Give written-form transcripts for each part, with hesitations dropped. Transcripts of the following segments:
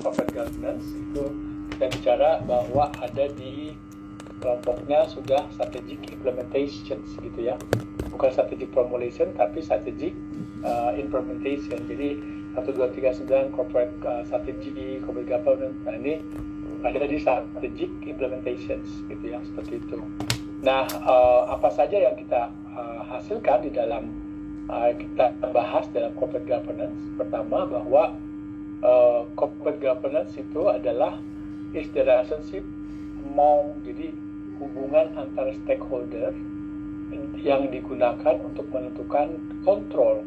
corporate governance itu kita bicara bahwa ada di kelompoknya sudah strategic implementation gitu ya, bukan strategic formulation tapi strategic implementation. Jadi 1239 corporate strategy, corporate governance, nah ini ada di strategic implementations gitu ya, seperti itu. Nah, apa saja yang kita hasilkan di dalam kita bahas dalam corporate governance? Pertama, bahwa corporate governance itu adalah is the relationship among, jadi hubungan antara stakeholder yang digunakan untuk menentukan control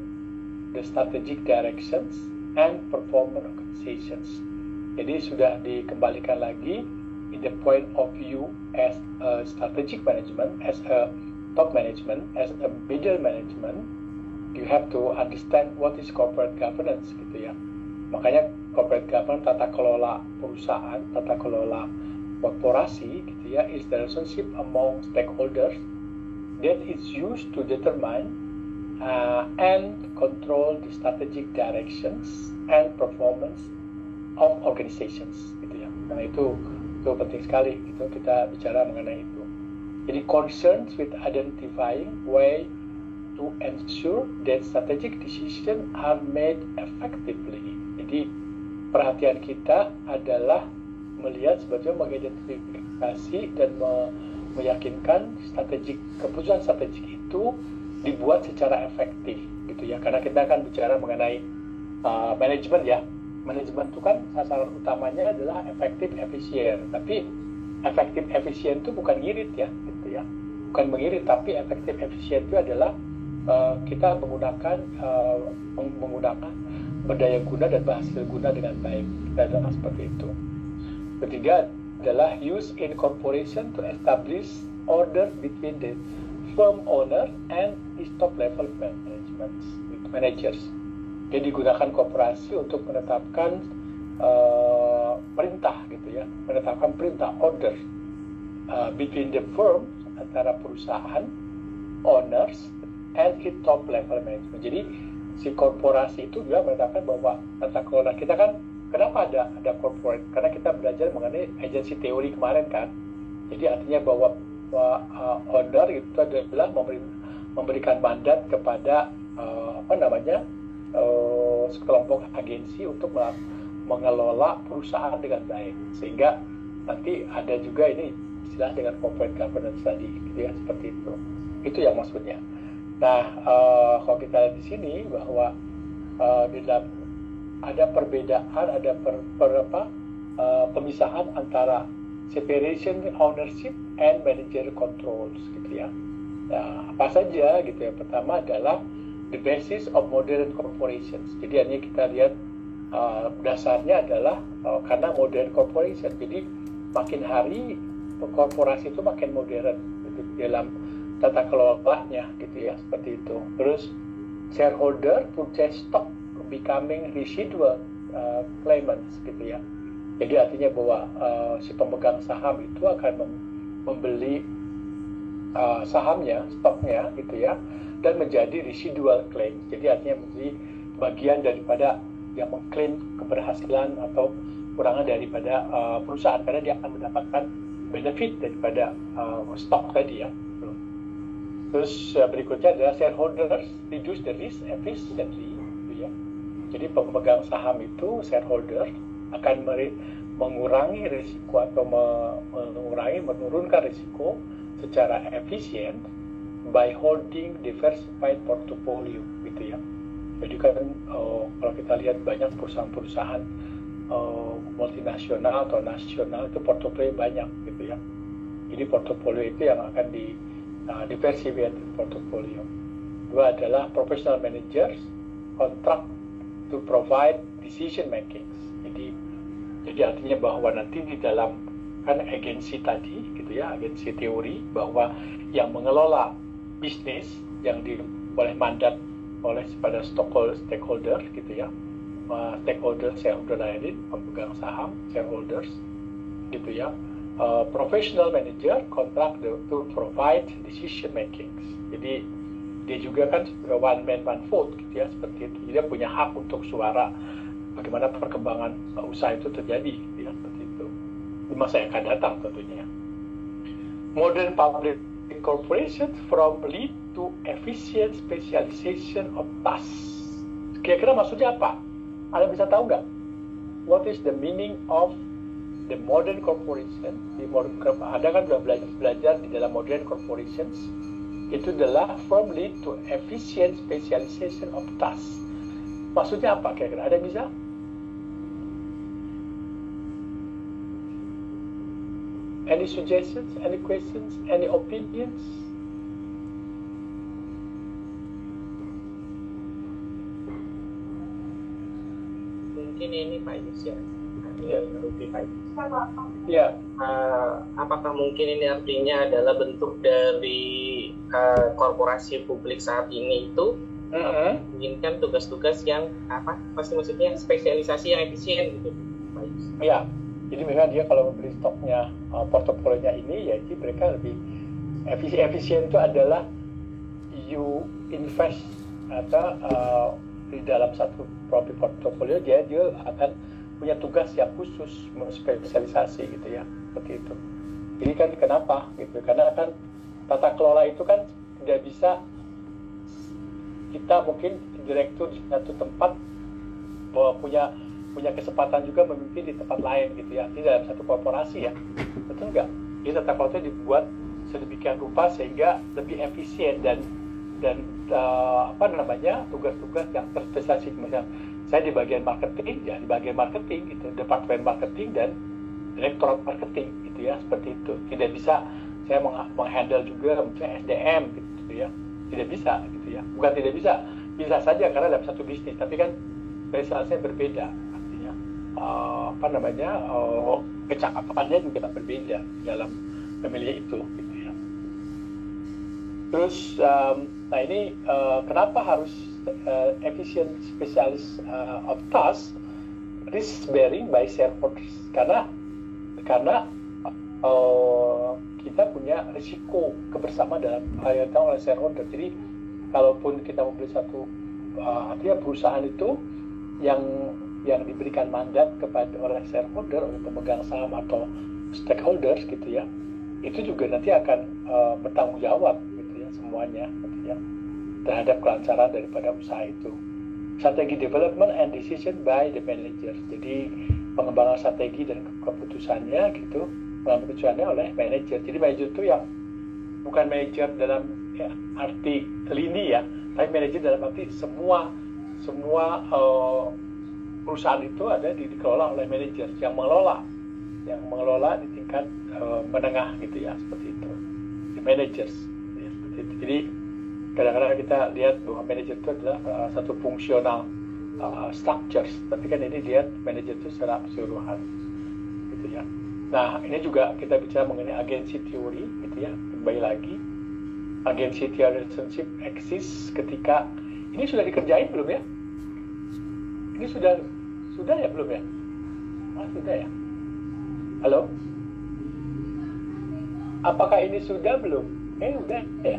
the strategic directions and performance organizations. Jadi sudah dikembalikan lagi in the point of view as a strategic management, as a top management, as a middle management, you have to understand what is corporate governance gitu ya. Makanya corporate governance, tata kelola perusahaan, tata kelola korporasi gitu ya, is the relationship among stakeholders that is used to determine and control the strategic directions and performance of organizations gitu ya. Nah itu penting sekali gitu kita bicara mengenai itu. Jadi concerns with identifying way to ensure that strategic decisions are made effectively. Jadi perhatian kita adalah melihat sebetulnya mengidentifikasi dan meyakinkan keputusan strategik itu dibuat secara efektif gitu ya, karena kita akan bicara mengenai manajemen ya. Manajemen itu kan sasaran utamanya adalah efektif efisien, tapi efektif efisien itu bukan ngirit ya gitu ya, bukan mengirit, tapi efektif efisien itu adalah kita menggunakan berdaya guna dan hasil guna dengan baik. Kita adalah seperti itu. Ketiga adalah use in corporation to establish order between the firm owner and its top level managers. Jadi digunakan korporasi untuk menetapkan perintah gitu ya, menetapkan perintah order between the firm, antara perusahaan owners and its top level management. Jadi si korporasi itu juga menetapkan bahwa tata kelola kita kan, kenapa ada corporate? Karena kita belajar mengenai agency teori kemarin kan. Jadi artinya bahwa owner itu adalah memberikan mandat kepada sekelompok agensi untuk mengelola perusahaan dengan baik, sehingga nanti ada juga ini istilah dengan corporate governance tadi gitu ya, seperti itu yang maksudnya. Nah, kalau kita lihat di sini bahwa di dalam ada perbedaan, ada pemisahan antara separation ownership and managerial controls gitu ya. Nah, apa saja gitu ya. Pertama adalah the basis of modern corporations. Jadi ini kita lihat dasarnya adalah karena modern corporation. Jadi makin hari korporasi itu makin modern gitu, dalam tata kelolanya gitu ya, seperti itu. Terus shareholder purchase stock becoming residual claimants gitu ya. Jadi artinya bahwa si pemegang saham itu akan membeli sahamnya, stoknya gitu ya, dan menjadi residual claim. Jadi artinya menjadi bagian daripada yang mengklaim keberhasilan atau kurangan daripada perusahaan, karena dia akan mendapatkan benefit daripada stok tadi ya. Terus berikutnya adalah shareholders reduce the risk efficiently gitu ya. Jadi pemegang saham itu shareholder akan mengurangi risiko atau menurunkan risiko secara efisien by holding diversified portfolio gitu ya. Jadi kan kalau kita lihat banyak perusahaan-perusahaan multinasional atau nasional itu portofolio banyak gitu ya. Jadi portofolio itu yang akan diversified portfolio. Dua adalah professional managers contract to provide decision making. Jadi artinya bahwa nanti di dalam kan agensi tadi gitu ya, agensi teori bahwa yang mengelola bisnis yang oleh mandat oleh pada stakeholder gitu ya, stakeholder shareholder lain, pemegang saham shareholders gitu ya. Professional manager contract to provide decision making. Jadi dia juga kan one man one vote gitu ya, seperti itu. Jadi dia punya hak untuk suara bagaimana perkembangan usaha itu terjadi, ya, seperti itu di masa yang akan datang tentunya. Modern public corporations from lead to efficient specialization of tasks. Kira-kira maksudnya apa? Anda bisa tahu nggak? What is the meaning of the modern corporation? Anda kan sudah belajar di dalam modern corporations. Itu adalah from lead to efficient specialization of tasks. Maksudnya apa kira-kira? Ada yang bisa? Any suggestions? Any questions? Any opinions? Mungkin ini Pak Yus ya. Pak Yus. Ya. Apakah mungkin ini artinya adalah bentuk dari korporasi publik saat ini itu menginginkan tugas-tugas yang pasti maksudnya spesialisasi yang efisien gitu, Pak Yus? Ya. Jadi memang dia kalau membeli stoknya, portofolionya ini, ya jadi mereka lebih efisien itu adalah you invest atau di dalam satu profit portofolio dia akan punya tugas yang khusus spesialisasi gitu ya, seperti itu. Jadi kan kenapa gitu? Karena kan tata kelola itu kan tidak bisa kita mungkin direktur di satu tempat bahwa punya kesempatan juga memimpin di tempat lain gitu ya, di dalam satu korporasi ya, betul nggak? Jadi tata kelola itu dibuat sedemikian rupa sehingga lebih efisien dan tugas-tugas yang terspesialisasi. Misalnya saya di bagian marketing, ya di bagian marketing gitu, departemen marketing dan direktorat marketing gitu ya, seperti itu. Tidak bisa saya menghandle juga misalnya SDM gitu ya, tidak bisa gitu ya. Bukan tidak bisa, bisa saja karena dalam satu bisnis, tapi kan spesialisasinya berbeda. Kecakapannya juga berbeda dalam memilih itu gitu ya. Terus nah ini kenapa harus efficient specialist of task, risk bearing by shareholders, karena kita punya risiko kebersama dalam yang oleh shareholder. Jadi kalaupun kita membeli satu artinya perusahaan itu yang diberikan mandat kepada oleh shareholder, oleh pemegang saham atau stakeholders gitu ya, itu juga nanti akan bertanggung jawab gitu ya semuanya gitu ya terhadap kelancaran daripada usaha itu. Strategi development and decision by the manager. Jadi pengembangan strategi dan keputusannya gitu, pengambil keputusannya oleh manajer. Jadi manajer itu yang bukan manajer dalam arti lini ya, tapi manajer dalam arti semua perusahaan itu ada dikelola oleh manajer yang mengelola di tingkat menengah gitu ya, seperti itu, the managers ya, seperti itu. Jadi kadang-kadang kita lihat bahwa manajer itu adalah satu fungsional structures, tapi kan ini lihat manajer itu secara keseluruhan gitu ya. Nah ini juga kita bicara mengenai agency theory gitu ya, kembali lagi agency theory relationship exist ketika ini sudah dikerjain belum ya? Ini sudah ya belum ya? Sudah ya. Halo? Apakah ini sudah belum? Udah ya?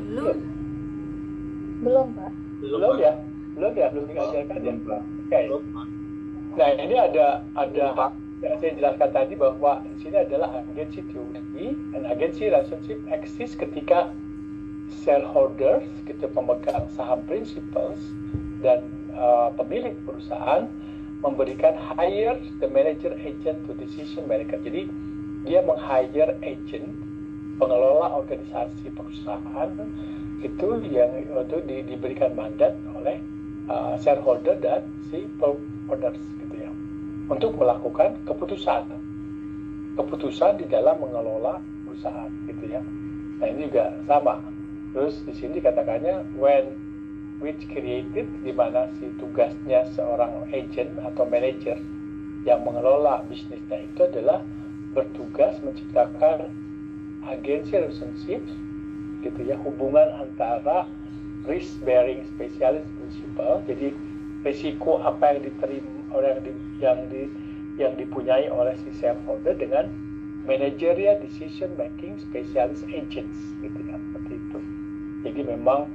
Belum, Pak. Belum ya? Belum diajarkan ya? Oke. Nah, ini ada saya jelaskan tadi bahwa di sini adalah agency theory dan agency relationship exist ketika shareholders, gitu, pemegang saham principals dan pemilik perusahaan memberikan hire the manager agent to decision maker. Jadi dia meng-hire agent pengelola organisasi perusahaan itu yang itu diberikan mandat oleh shareholder dan si owners gitu ya untuk melakukan keputusan di dalam mengelola perusahaan gitu ya. Nah ini juga sama. Terus di sini dikatakannya which created, di mana si tugasnya seorang agent atau manager yang mengelola bisnisnya itu adalah bertugas menciptakan agency relationship gitu ya, hubungan antara risk bearing specialist principal, jadi risiko apa yang diterima oleh yang dipunyai oleh si shareholder dengan managerial decision making specialist agents gitu ya, seperti itu. Jadi memang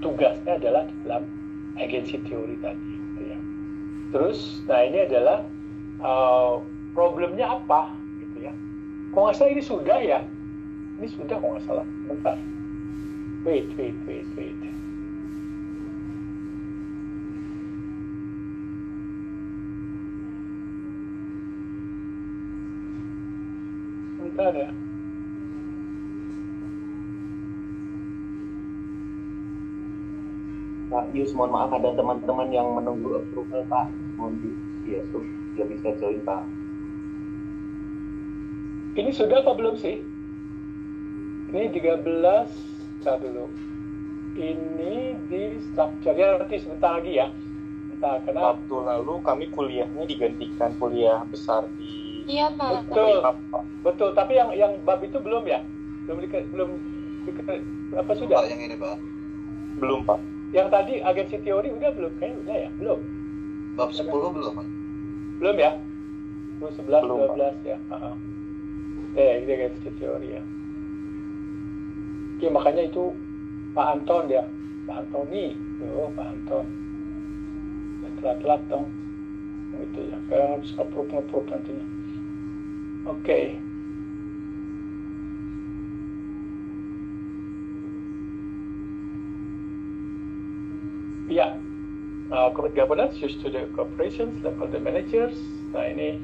tugasnya adalah dalam agency theory tadi gitu ya. Terus, nah ini adalah problemnya apa, gitu ya. Kok nggak salah ini sudah ya? Ini sudah kok nggak salah. Bentar. Wait. Bentar ya. Pak Yus, mohon maaf ada teman-teman yang menunggu approval Pak. Mohon dia bisa join Pak. Ini sudah apa belum sih? Ini 13, bentar dulu. Ini di structure-nya nanti sebentar lagi ya. Bentar, karena waktu lalu kami kuliahnya digantikan kuliah besar di Iya Pak. betul. Tapi yang bab itu belum ya? Belum apa sudah? Pak, yang ini Pak. belum Pak. Yang tadi agensi teori udah belum? Kayaknya udah ya? Belum? Bab 10 belum Pak? Belum ya? 11, Belum, 12 ya? Ini agensi teori ya. Oke, makanya itu Pak Anton ya. Pak Antoni. Pak Anton. Telat-telat dong. Gitu ya. Kayak harus approve nantinya. Oke. Ya, corporate governance used to the corporations level the managers. Nah ini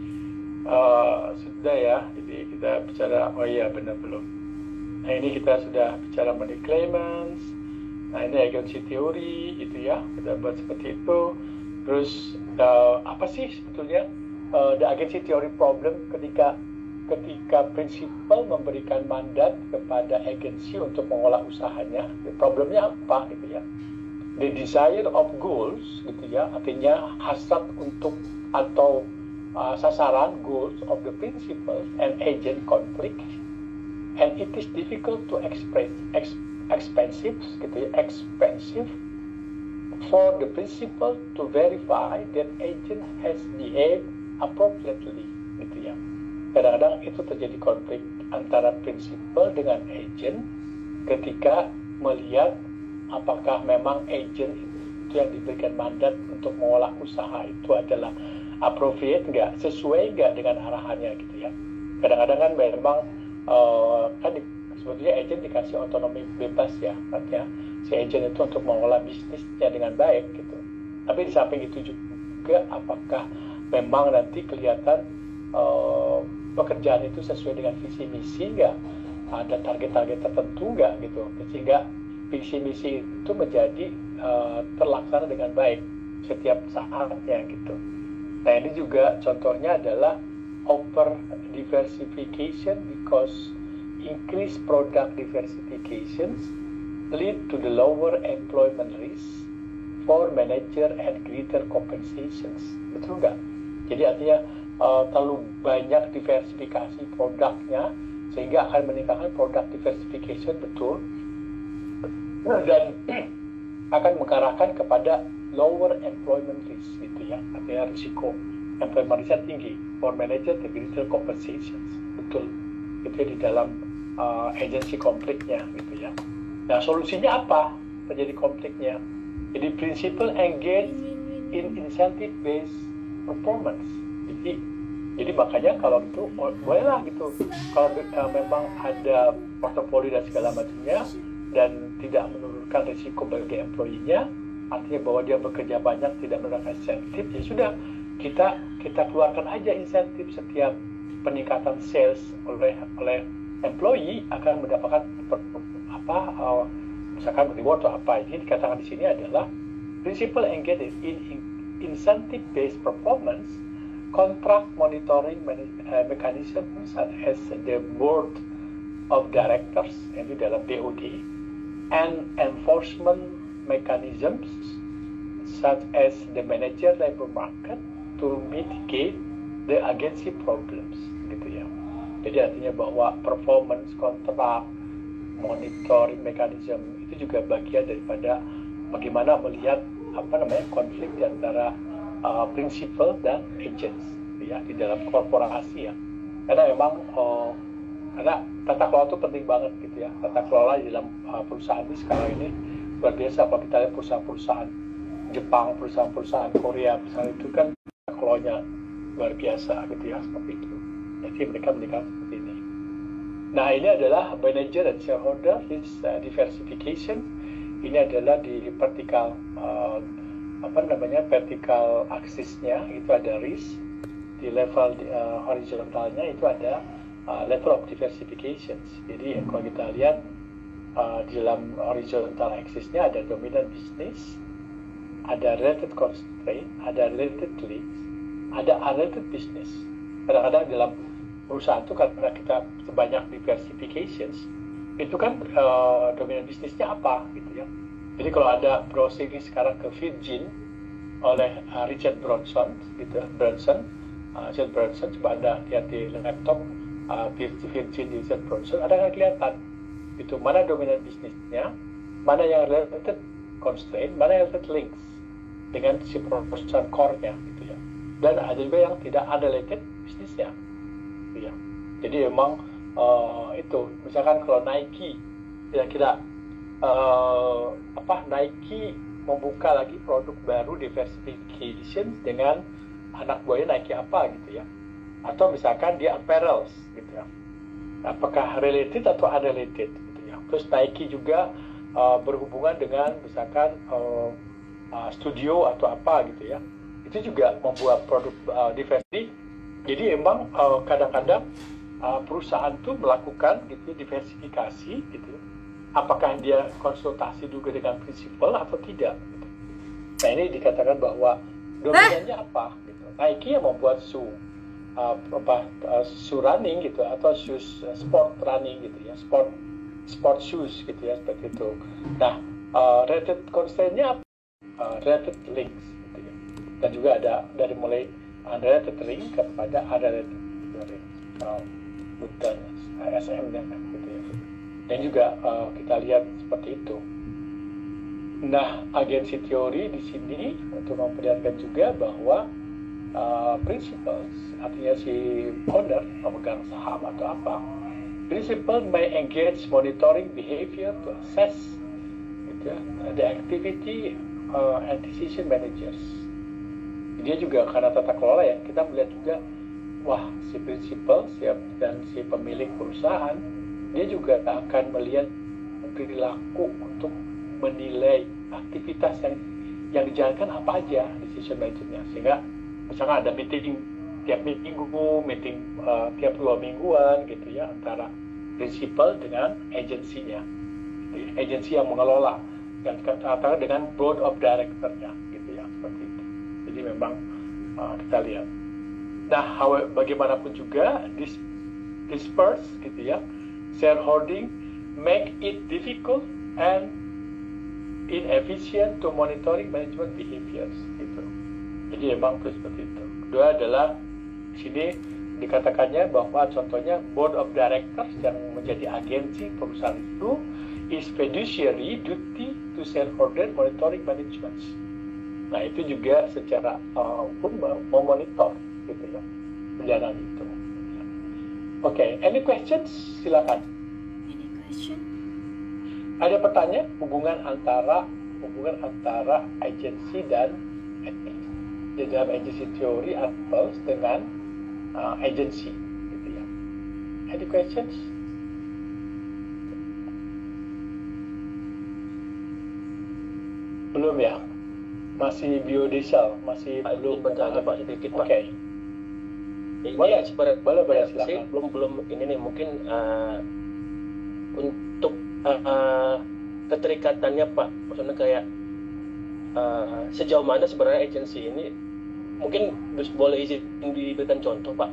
sudah ya. Jadi kita bicara, oh iya benar belum. Nah ini kita sudah bicara mengenai claimants. Nah ini agency teori itu ya, kita buat seperti itu. Terus apa sih sebetulnya the agency theory problem ketika prinsipal memberikan mandat kepada agensi untuk mengolah usahanya, problemnya apa gitu ya? The desire of goals gitu ya, artinya hasrat untuk atau sasaran goals of the principal and agent conflict, and it is difficult to expensive for the principal to verify that agent has behaved appropriately gitu ya. Kadang-kadang itu terjadi konflik antara principal dengan agent ketika melihat apakah memang agent itu yang diberikan mandat untuk mengolah usaha itu adalah appropriate nggak, sesuai nggak dengan arahannya gitu ya. Kadang-kadang kan memang sebetulnya agent dikasih otonomi bebas ya, artinya si agent itu untuk mengolah bisnisnya dengan baik gitu. Tapi di samping itu juga apakah memang nanti kelihatan pekerjaan itu sesuai dengan visi misi nggak, ada target-target tertentu nggak gitu, sehingga visi misi itu menjadi terlaksana dengan baik setiap saatnya gitu. Nah ini juga contohnya adalah over diversification, because increased product diversifications lead to the lower employment risk for manager and greater compensations. Betul nggak? Jadi artinya terlalu banyak diversifikasi produknya sehingga akan meningkatkan product diversification, betul, dan akan mengarahkan kepada lower employment risk gitu ya, artinya risiko employment risk tinggi for manager and greater compensations, betul, itu di dalam agency konfliknya gitu ya. Nah solusinya apa terjadi konfliknya? Jadi principal engage in incentive based performance. Jadi makanya kalau itu bolehlah gitu, kalau memang ada portofolio dan segala macamnya dan tidak menurunkan risiko bagi employee-nya, artinya bahwa dia bekerja banyak tidak mendapatkan insentif, ya sudah kita keluarkan aja insentif. Setiap peningkatan sales oleh employee akan mendapatkan misalkan reward atau apa. Ini dikatakan di sini adalah principal engaged in incentive based performance, contract monitoring mechanism such as the board of directors ini dalam BOD, and enforcement mechanisms such as the manager labor market to mitigate the agency problems gitu ya. Jadi artinya bahwa performance kontrak, monitoring mechanism itu juga bagian daripada bagaimana melihat konflik di antara principal dan agents ya di dalam korporasi ya. Karena memang karena tata kelola itu penting banget gitu ya. Tata kelola di dalam perusahaan ini sekarang ini luar biasa. Kalau kita lihat perusahaan-perusahaan Jepang, perusahaan-perusahaan Korea, misalnya itu kan law-nya luar biasa gitu ya, seperti itu. Jadi mereka menikah seperti ini. Nah, ini adalah manager dan shareholder risk diversification. Ini adalah di vertical vertical axisnya itu ada risk, di level horizontalnya itu ada level of diversification. Jadi kalau kita lihat di dalam horizontal axisnya ada dominant business, ada related constraint, ada related links, ada unrelated business. Kadang-kadang dalam perusahaan itu karena kita banyak diversifications, itu kan dominant bisnisnya apa gitu ya. Jadi kalau ada browsing sekarang ke Virgin oleh Richard Branson gitu, Richard Branson, coba Anda lihat di laptop Virgin Richard Branson, ada nggak kelihatan itu mana dominant bisnisnya, mana yang related constraint, mana yang related links dengan si perusahaan core-nya gitu ya. Dan ada juga yang tidak unrelated bisnisnya gitu ya. Jadi memang itu misalkan kalau Nike kira-kira Nike membuka lagi produk baru diversification dengan anak buahnya Nike apa gitu ya, atau misalkan dia apparels gitu ya, apakah related atau unrelated gitu ya. Terus Nike juga berhubungan dengan misalkan studio atau apa gitu ya, itu juga membuat produk diversity. Jadi emang kadang-kadang perusahaan tuh melakukan gitu diversifikasi gitu, apakah dia konsultasi juga dengan prinsipal atau tidak gitu. Nah, ini dikatakan bahwa dominannya apa gitu. Nike yang membuat shoe running gitu, atau shoes sport running gitu ya, sport shoes gitu ya, seperti itu. Nah, related constraint-nya apa? Related links gitu ya. Dan juga ada dari mulai unrelated link kepada unrelated link, bukan ASM-nya gitu ya. Dan juga kita lihat seperti itu. Nah, agensi teori di sini untuk memperlihatkan juga bahwa principles, artinya si owner pemegang saham atau apa, principal may engage monitoring behavior to assess gitu ya, the activity and decision managers. Dia juga karena tata kelola ya, kita melihat juga wah si principal dan si pemilik perusahaan dia juga akan melihat perilaku untuk menilai aktivitas yang dijalankan apa aja decision makernya, sehingga misalnya ada meeting tiap minggu, meeting tiap 2 mingguan gitu ya, antara principal dengan agensinya, agensi yang mengelola, yang antara dengan board of director-nya gitu ya, seperti itu. Jadi memang kita lihat. Nah, bagaimanapun juga disperse gitu ya, shareholding make it difficult and inefficient to monitoring management behaviors gitu. Jadi memang seperti itu. Kedua adalah di sini dikatakannya bahwa contohnya board of directors yang menjadi agensi perusahaan itu is fiduciary duty to shareholder monitoring management. Nah, itu juga secara hukum memonitor gitu ya, pendanaan itu. Oke, any questions? Silakan. Any question? Ada pertanyaan hubungan antara agensi dan di dalam agensi teori Apples dengan agensi gitu ya. Any questions? Belum ya? Masih biodiesel, masih belum bertanya Pak sedikit Pak. Oke. Ini Boleh saya silakan. belum ini nih mungkin untuk keterikatannya Pak, maksudnya kayak sejauh mana sebenarnya agensi ini mungkin boleh izin diberikan contoh Pak,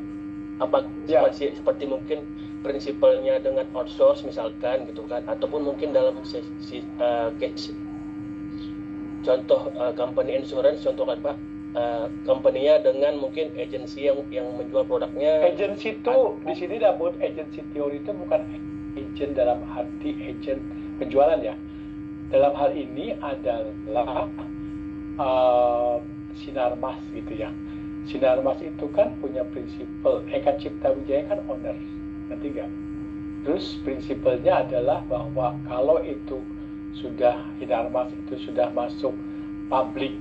apa Ya. seperti mungkin prinsipalnya dengan outsource misalkan gitu kan, ataupun mungkin dalam case contoh company insurance contoh kan Pak, company-nya dengan mungkin agensi yang menjual produknya. Agensi itu di sini dapat agensi teori itu bukan agent dalam arti agent penjualan ya. Dalam hal ini adalah Sinarmas gitu ya. Sinarmas itu kan punya prinsipal, Eka Cipta Wijaya kan owner, nanti enggak. Terus prinsipalnya adalah bahwa kalau itu sudah Sinarmas itu sudah masuk publik,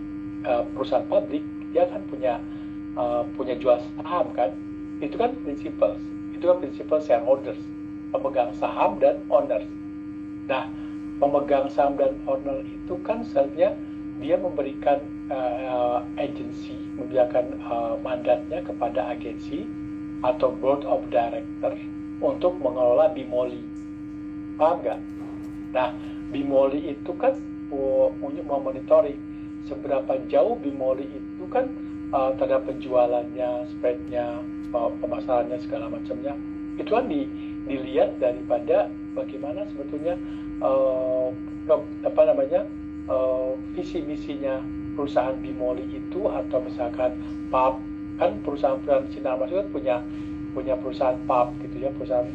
perusahaan publik, dia kan punya punya jual saham kan, itu kan principal shareholders, pemegang saham dan owners. Nah, pemegang saham dan owner itu kan sebenarnya dia memberikan agency, memberikan mandatnya kepada agensi atau board of director untuk mengelola Bimoli. Paham nggak? Nah, Bimoli itu kan memonitoring seberapa jauh Bimoli itu kan terhadap penjualannya, spreadnya, pemasarannya segala macamnya. Itu kan dilihat daripada bagaimana sebetulnya visi misinya perusahaan Bimoli itu, atau misalkan pub, kan perusahaan sinar mas itu punya perusahaan pub gitu ya, perusahaan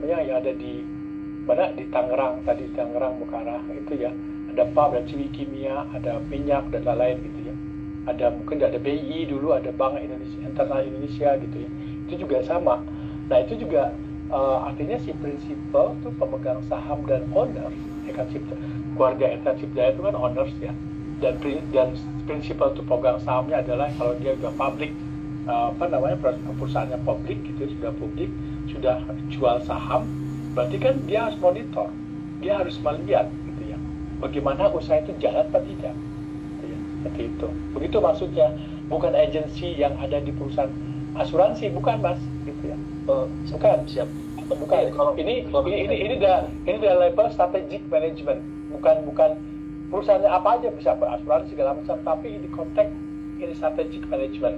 yang ada di mana, di Tangerang tadi, Tangerang Mukarah itu ya, ada pub, ada Kimia, ada minyak dan lain-lain gitu ya, mungkin ada BI dulu, ada Bank Internasional Indonesia gitu ya, itu juga sama. Nah itu juga artinya si prinsipal tuh pemegang saham dan owner, keluarga Etan Cipta itu kan owners ya, dan prinsipal tuh pemegang sahamnya adalah kalau dia sudah publik, perusahaannya publik gitu, sudah jual saham, berarti kan dia harus monitor, dia harus melihat gitu ya, bagaimana usaha itu jalan atau tidak gitu ya, seperti itu. Begitu maksudnya, bukan agensi yang ada di perusahaan asuransi, bukan mas gitu ya. Bukan, siap. Bukan. Ini adalah level strategic management, bukan perusahaannya apa aja bisa berasuransi segala macam, tapi di konteks ini strategic management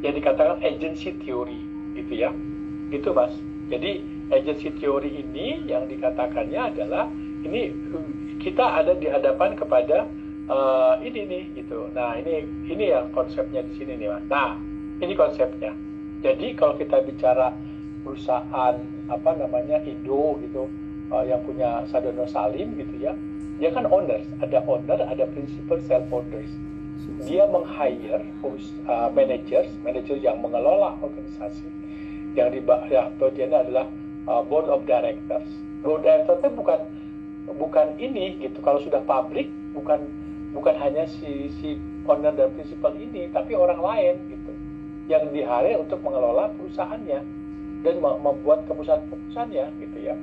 yang dikatakan agency theory gitu ya, gitu mas. Jadi agency theory ini yang dikatakannya adalah ini kita ada di hadapan kepada ini nih gitu. Nah ini yang konsepnya di sini nih mas. Nah ini konsepnya. Jadi kalau kita bicara perusahaan Indo gitu, yang punya Sadono Salim gitu ya, dia kan owners, ada owner, ada principal shareholders. Dia meng-hire manager yang mengelola organisasi, yang bagiannya adalah board of directors. Board of directors itu bukan ini gitu. Kalau sudah publik, bukan hanya si owner dan principal ini, tapi orang lain gitu, yang di-hire untuk mengelola perusahaannya dan membuat keputusan-keputusannya gitu ya,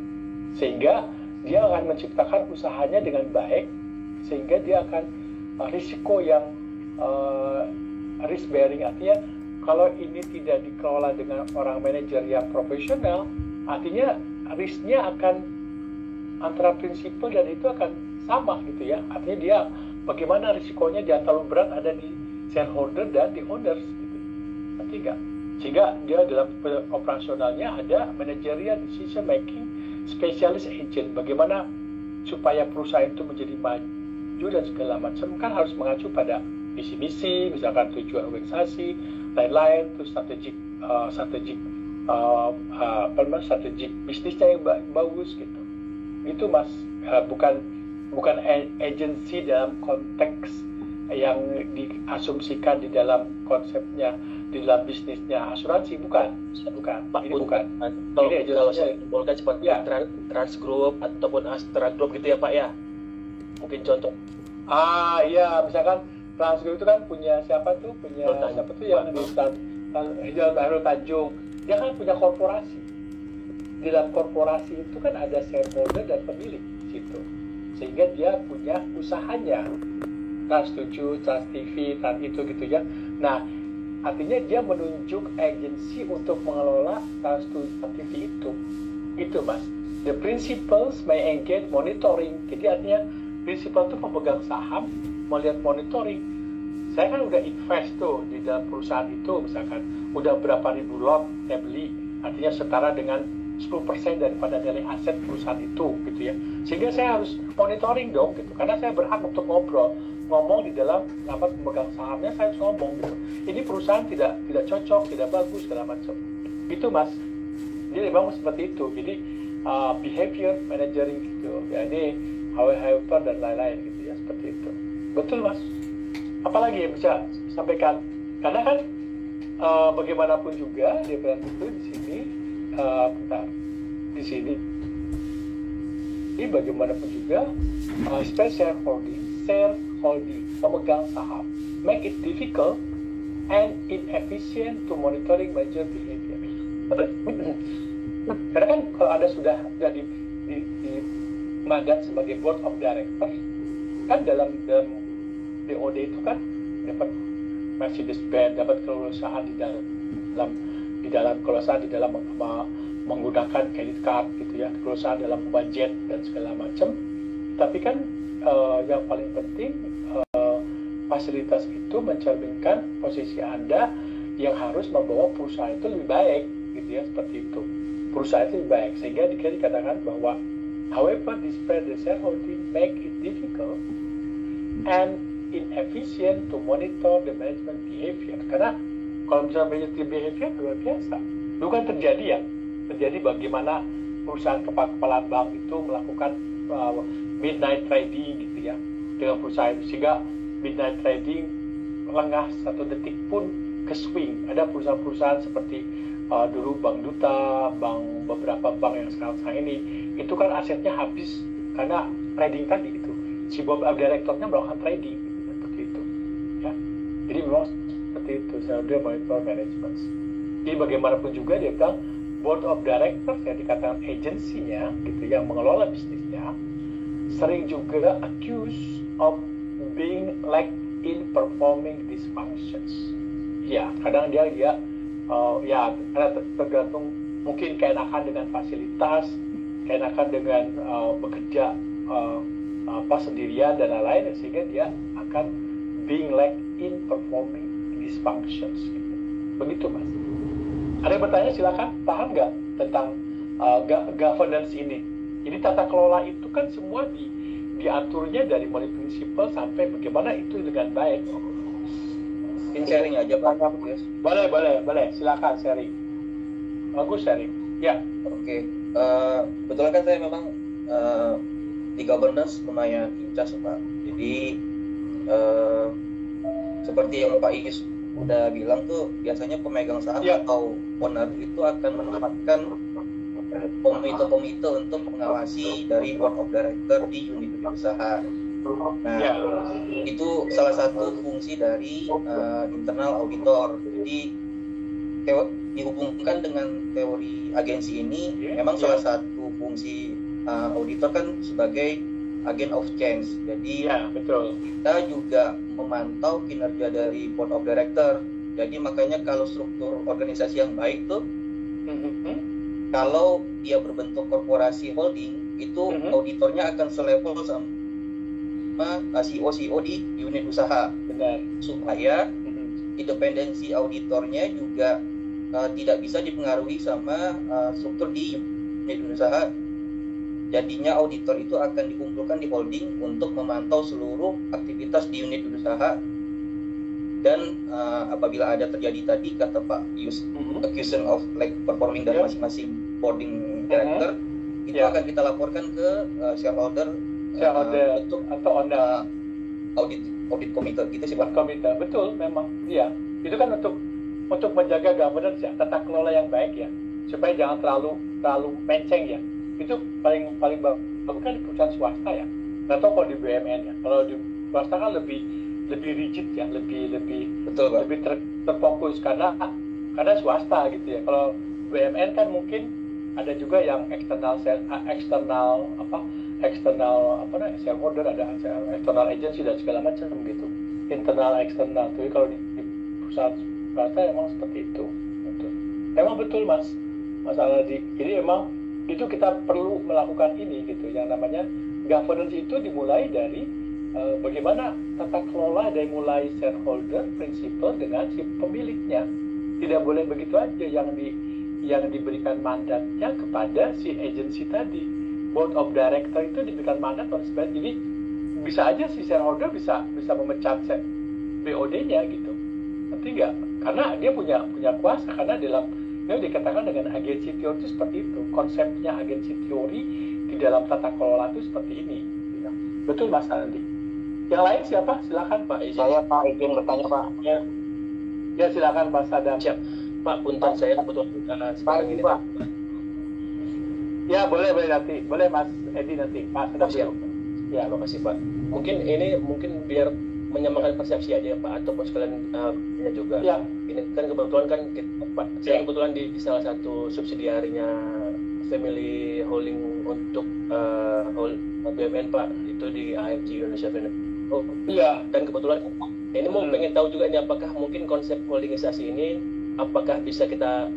sehingga dia akan menciptakan usahanya dengan baik, sehingga dia akan risiko yang risk bearing, artinya kalau ini tidak dikelola dengan orang manajer yang profesional, artinya risknya akan antara prinsipal dan itu akan sama gitu ya, artinya dia bagaimana risikonya jangan terlalu berat ada di shareholder dan di owners gitu, nanti enggak. Sehingga dia dalam operasionalnya ada managerial decision making specialist agent, bagaimana supaya perusahaan itu menjadi maju dan segala macam kan harus mengacu pada visi misi, misalkan tujuan organisasi, lain-lain, terus strategi bisnisnya yang bagus gitu. Itu mas, bukan agensi dalam konteks yang diasumsikan di dalam konsepnya, di dalam bisnisnya asuransi, bukan. Ini bukan. Kalau saya simpulkan seperti Trans Group ataupun Astra Group gitu ya Pak ya. Mungkin contoh. Iya, misalkan Trans Group itu kan punya siapa tuh yang di Jalan Tanjung. Dia kan punya korporasi. Di dalam korporasi itu kan ada shareholder dan pemilik di situ. Sehingga dia punya usahanya. Trans 7, Trans TV, Trans itu gitu ya. Nah, artinya dia menunjuk agensi untuk mengelola Trans TV itu. Itu mas. The principals may engage monitoring. Jadi artinya principal itu pemegang saham melihat monitoring. Saya kan udah invest tuh di dalam perusahaan itu, misalkan udah berapa ribu lot saya beli, artinya setara dengan 10% daripada nilai aset perusahaan itu gitu ya. Sehingga saya harus monitoring dong gitu, karena saya berhak untuk ngomong di dalam rapat pemegang sahamnya, saya harus ngomong gitu. Ini perusahaan tidak cocok, tidak bagus segala macam. Itu mas. Jadi memang seperti itu. Jadi behavior managering gitu. Ya ini how dan lain-lain gitu ya, seperti itu. Betul mas. Apalagi yang bisa sampaikan? Karena kan bagaimanapun juga dia bilang itu di sini, di sini. Ini bagaimanapun juga shareholding, pemegang saham, make it difficult and inefficient to monitoring manager behavior. Karena kan kalau Anda sudah di mandat sebagai board of directors, kan dalam BOD itu kan dapat Mercedes Benz, dapat kelulusan di dalam kelulusan di dalam menggunakan credit card gitu ya, kelulusan dalam budget dan segala macam. Tapi kan yang paling penting fasilitas itu mencerminkan posisi Anda yang harus membawa perusahaan itu lebih baik gitu ya, seperti itu. Perusahaan itu lebih baik, sehingga dikatakan bahwa however despite the shareholding make it difficult and inefficient to monitor the management behavior. Karena kalau misalnya management behavior luar biasa, itu kan terjadi bagaimana perusahaan kepala bank itu melakukan midnight trading gitu ya dengan perusahaan, sehingga midnight trading lengah 1 detik pun ke swing. Ada perusahaan-perusahaan seperti dulu Bank Duta, beberapa bank yang sekarang ini, itu kan asetnya habis karena trading tadi gitu. Si board of directornya melakukan trading gitu, seperti itu. Ya. Jadi memang seperti itu, shareholder monitor management. Jadi bagaimanapun juga dia bilang board of directors yang dikatakan agensinya gitu yang mengelola bisnisnya sering juga accused of being lack in performing these functions. Ya, kadang dia ya karena tergantung mungkin keenakan dengan fasilitas, keenakan dengan bekerja sendirian dan lain-lain, sehingga dia akan being lack in performing these functions. Gitu. Begitu Mas. Ada yang bertanya silakan, paham nggak tentang governance ini? Jadi tata kelola itu kan semua diaturnya dari mulai prinsipal sampai bagaimana itu dengan baik. Mungkin sharing aja Pak. Yes. Boleh, silakan sharing. Bagus sharing. Ya. Oke. Kebetulan kan saya memang di governance lumayan incas Pak. Jadi seperti yang Pak Iis udah bilang tuh, biasanya pemegang saham atau owner itu akan menempatkan komite untuk mengawasi dari board of director di unit usaha. Nah, itu salah satu fungsi dari internal auditor. Jadi dihubungkan dengan teori agensi ini, memang salah satu fungsi auditor kan sebagai agent of change. Jadi betul. Kita juga memantau kinerja dari board of director. Jadi makanya kalau struktur organisasi yang baik tuh, kalau dia berbentuk korporasi holding, itu auditornya akan selevel sama CEO di unit usaha. Benar. Supaya independensi auditornya juga tidak bisa dipengaruhi sama struktur di unit usaha. Jadinya auditor itu akan dikumpulkan di holding untuk memantau seluruh aktivitas di unit usaha, dan apabila ada terjadi tadi kata Pak Yus, accusation of like performing dari masing-masing boarding director, itu akan kita laporkan ke shareholder bentuk atau owner audit komite gitu sih Pak. Komite, betul memang. Iya, itu kan untuk menjaga governance ya, tata kelola yang baik ya, supaya jangan terlalu menceng ya. Itu paling bagus kan di perusahaan swasta ya. Nggak tahu kalau di BUMN ya. Kalau di swasta kan lebih rigid ya, lebih betul, Pak. Lebih terfokus karena swasta gitu ya. Kalau BUMN kan mungkin ada juga yang eksternal shareholder, ada external agency dan segala macam gitu. Internal eksternal. Tapi kalau di perusahaan swasta emang seperti itu. Betul. Memang betul Mas Aldi. Jadi emang itu kita perlu melakukan ini gitu, yang namanya governance itu dimulai dari bagaimana tata kelola dari mulai shareholder, principal dengan si pemiliknya. Tidak boleh begitu aja yang diberikan mandatnya kepada si agensi tadi. Board of director itu diberikan mandat oleh sebagainya. Jadi bisa aja si shareholder bisa memecat BOD-nya gitu. Nanti enggak? Karena dia punya kuasa, karena ini dikatakan dengan agensi teori itu seperti itu. Konsepnya agensi teori di dalam tata kelola itu seperti ini. Betul Mas Andi. Yang lain siapa? Silakan Pak. Saya Pak izin bertanya Pak. Ya silakan Pak Sadam. Siap. Pak, punten saya kebetulan sekarang ini Pak. Ya boleh nanti. Boleh Mas Edi nanti. Pak Sadam. Siap. Ya, makasih Pak. Mungkin biar menyamakan persepsi aja Pak, ataupun sekalian ya juga. Ya. Ini kan kebetulan kan Pak, saya kebetulan di salah satu subsidiarinya Family Holding untuk BUMN Pak, itu di AFG Indonesia Finance. Oh iya. Dan kebetulan ini mau pengen tahu juga ini apakah mungkin konsep holdingisasi ini apakah bisa kita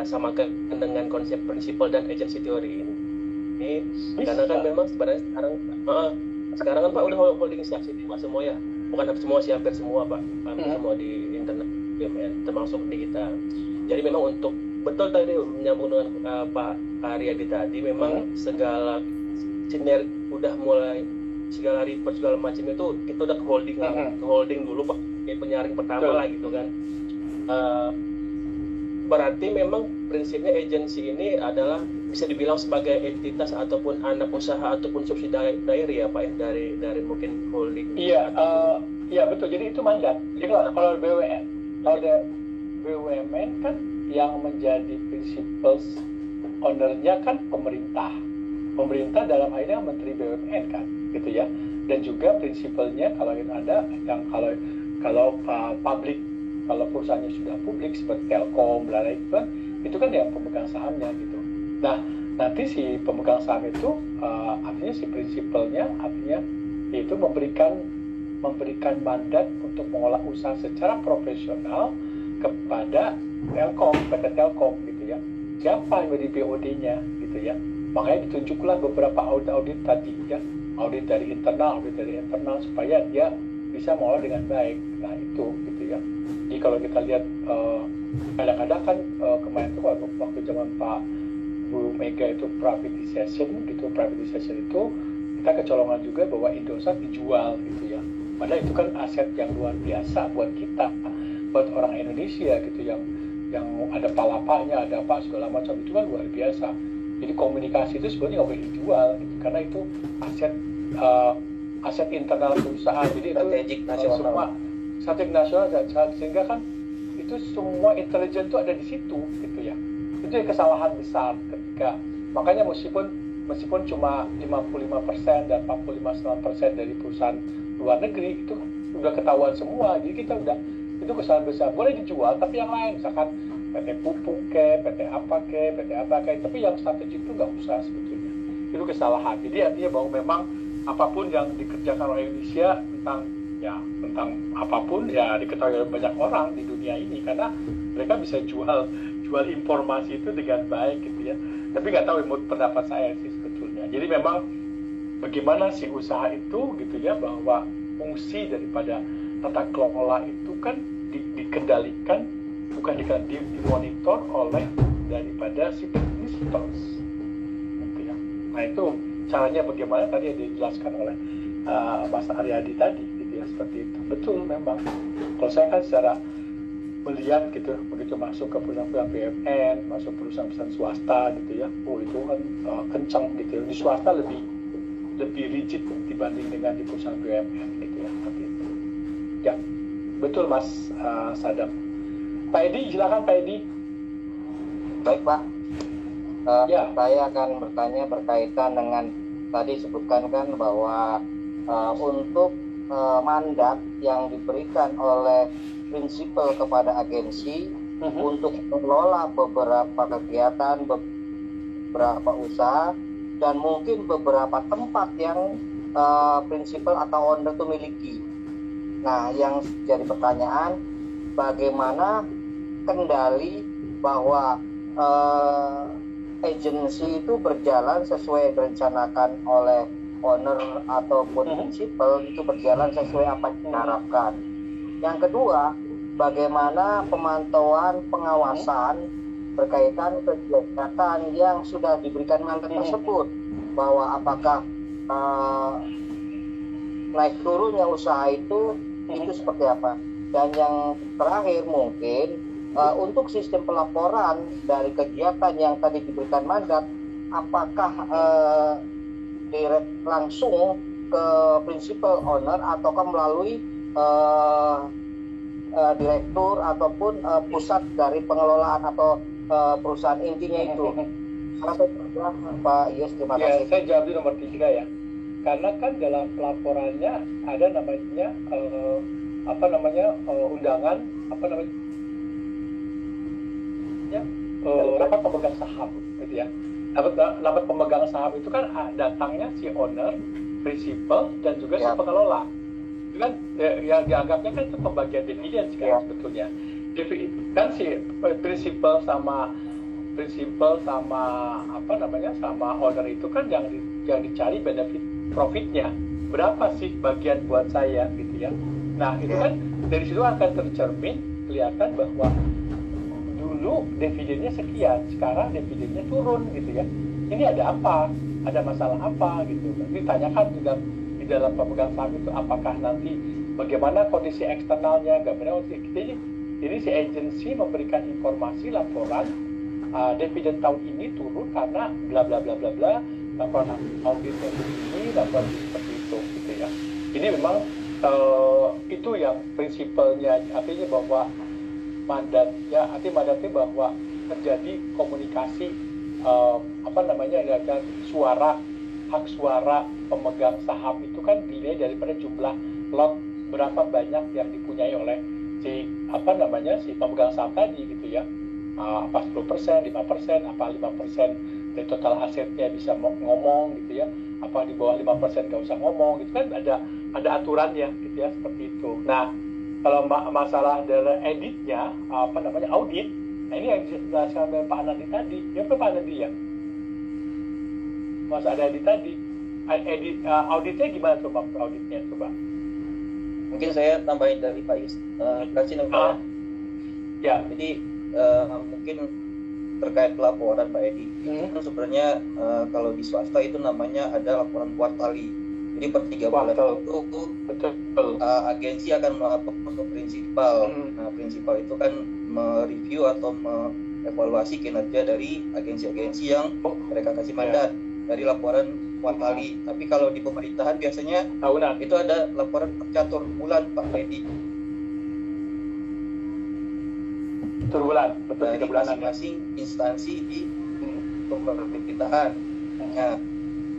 samakan dengan konsep prinsipal dan agency teori ini karena kan memang sebenarnya sekarang kan Pak udah holdingisasi Pak semua ya, bukan semua sih, hampir semua Pak, hampir semua di internet BUMN termasuk di kita. Jadi memang untuk betul tadi menyambung dengan Pak Aryadi tadi, memang segala sinergi udah mulai, segala report segala macam itu kita udah ke holding dulu Pak, kayak penyaring pertama lah gitu kan. Berarti memang prinsipnya agensi ini adalah bisa dibilang sebagai entitas ataupun anak usaha ataupun subsidiary ya Pak ya, dari mungkin holding. Iya, iya betul. Jadi itu mandat. Jadi kalau BUMN kan yang menjadi principals ownernya kan pemerintah dalam hal ini Menteri BUMN kan, gitu ya. Dan juga prinsipalnya kalau ada yang kalau publik, kalau perusahaannya sudah publik seperti Telkom, itu kan yang pemegang sahamnya gitu. Nah, nanti si pemegang saham itu artinya si prinsipalnya artinya yaitu memberikan mandat untuk mengolah usaha secara profesional kepada Telkom, PT Telkom gitu ya. Siapa yang menjadi BOD-nya gitu ya. Makanya ditunjuklah beberapa audit tadi ya. Audit dari internal supaya dia bisa mengolah dengan baik. Nah, itu gitu ya. Jadi kalau kita lihat kadang-kadang kan kemarin itu waktu zaman Pak Bu Mega itu privatization itu kita kecolongan juga bahwa Indosat dijual gitu ya. Padahal itu kan aset yang luar biasa buat kita, buat orang Indonesia gitu yang ada palapanya, ada apa segala macam, itu kan luar biasa. Jadi komunikasi itu sebenarnya nggak boleh dijual gitu, karena itu aset internal perusahaan. Jadi strategik nasional. Semua strategik nasional, sehingga kan itu semua intelijen itu ada di situ gitu ya. Itu yang kesalahan besar ketika, makanya meskipun cuma 55% dan 45% dari perusahaan luar negeri itu udah ketahuan semua. Jadi kita udah, itu kesalahan besar. Boleh dijual tapi yang lain, misalkan PT Pupuk PT apa, tapi yang strategik itu nggak usah sebetulnya. Itu kesalahan. Jadi artinya bahwa memang apapun yang dikerjakan oleh Indonesia tentang apapun ya diketahui oleh banyak orang di dunia ini, karena mereka bisa jual informasi itu dengan baik gitu ya. Tapi nggak tahu menurut pendapat saya sih sebetulnya. Jadi memang bagaimana si usaha itu gitu ya, bahwa fungsi daripada tata kelola itu kan dikendalikan, bukan dimonitor oleh daripada si principals gitu ya. Nah itu caranya bagaimana tadi yang dijelaskan oleh Mas Aryadi tadi gitu ya, seperti itu. Betul memang. Kalau saya kan secara melihat gitu, begitu masuk ke perusahaan BUMN, masuk perusahaan swasta gitu ya, itu kan kencang gitu ya. Di swasta lebih rigid dibanding dengan di perusahaan BUMN gitu ya, seperti itu. Ya, betul Mas Sadam. Pak Edi, silakan Pak Edi. Baik Pak, saya akan bertanya berkaitan dengan tadi sebutkan kan bahwa untuk mandat yang diberikan oleh prinsipal kepada agensi untuk mengelola beberapa kegiatan, beberapa usaha, dan mungkin beberapa tempat yang prinsipal atau owner itu miliki. Nah, yang jadi pertanyaan, bagaimana kendali bahwa agensi itu berjalan sesuai direncanakan oleh owner ataupun prinsipal, itu berjalan sesuai apa yang diharapkan. Yang kedua, bagaimana pemantauan pengawasan berkaitan kegiatan yang sudah diberikan mandat tersebut, bahwa apakah naik turunnya usaha itu seperti apa. Dan yang terakhir mungkin untuk sistem pelaporan dari kegiatan yang tadi diberikan mandat, apakah direct langsung ke principal owner ataukah melalui direktur ataupun pusat dari pengelolaan atau perusahaan intinya itu. Pak Yes, terima kasih. Saya jawab di nomor 3 ya. karena kan dalam pelaporannya ada namanya undangan rapat pemegang saham gitu ya. Rapat pemegang saham itu kan datangnya si owner, principal dan juga si pengelola. Itu kan yang dianggapnya kan itu pembagian dividen sekarang sebetulnya. Kan si principal sama sama owner itu kan yang dicari benefit profitnya berapa sih bagian buat saya gitu ya. Nah itu kan dari situ akan tercermin kelihatan bahwa dulu dividennya sekian, sekarang dividennya turun gitu ya. Ini ada apa? Ada masalah apa gitu? Ditanyakan juga di dalam pemegang saham itu apakah nanti bagaimana kondisi eksternalnya, ini si agensi memberikan informasi laporan dividen tahun ini turun karena bla bla bla bla bla, laporan audit ini, laporan seperti itu gitu ya. Ini memang itu yang prinsipalnya, artinya bahwa mandatnya bahwa terjadi komunikasi hak suara pemegang saham itu kan dinilai daripada jumlah lot berapa banyak yang dipunyai oleh si pemegang saham tadi gitu ya. Apa 10%, 5%, apa 5% dari total asetnya bisa ngomong gitu ya, apa di bawah 5% nggak usah ngomong gitu kan, ada aturannya gitu ya, seperti itu. Nah kalau masalah dari editnya audit, nah ini yang dijelaskan oleh Pak Anandi tadi ya, Pak Anandi ya, Mas ada edit tadi, auditnya gimana coba auditnya coba? Mungkin saya tambahin dari Pak Yus, ya. Jadi mungkin terkait laporan Pak Edi, itu sebenarnya kalau di swasta itu namanya ada laporan kuartali. Jadi per 3 bulan itu agensi akan melapor ke prinsipal. Nah, prinsipal itu kan mereview atau mengevaluasi kinerja dari agensi-agensi yang mereka kasih mandat dari laporan kuartali. Tapi kalau di pemerintahan biasanya tahunan. Itu ada laporan catur bulan Pak Edi. Bulan, betul, dari masing-masing instansi di pemerintahan. Nah,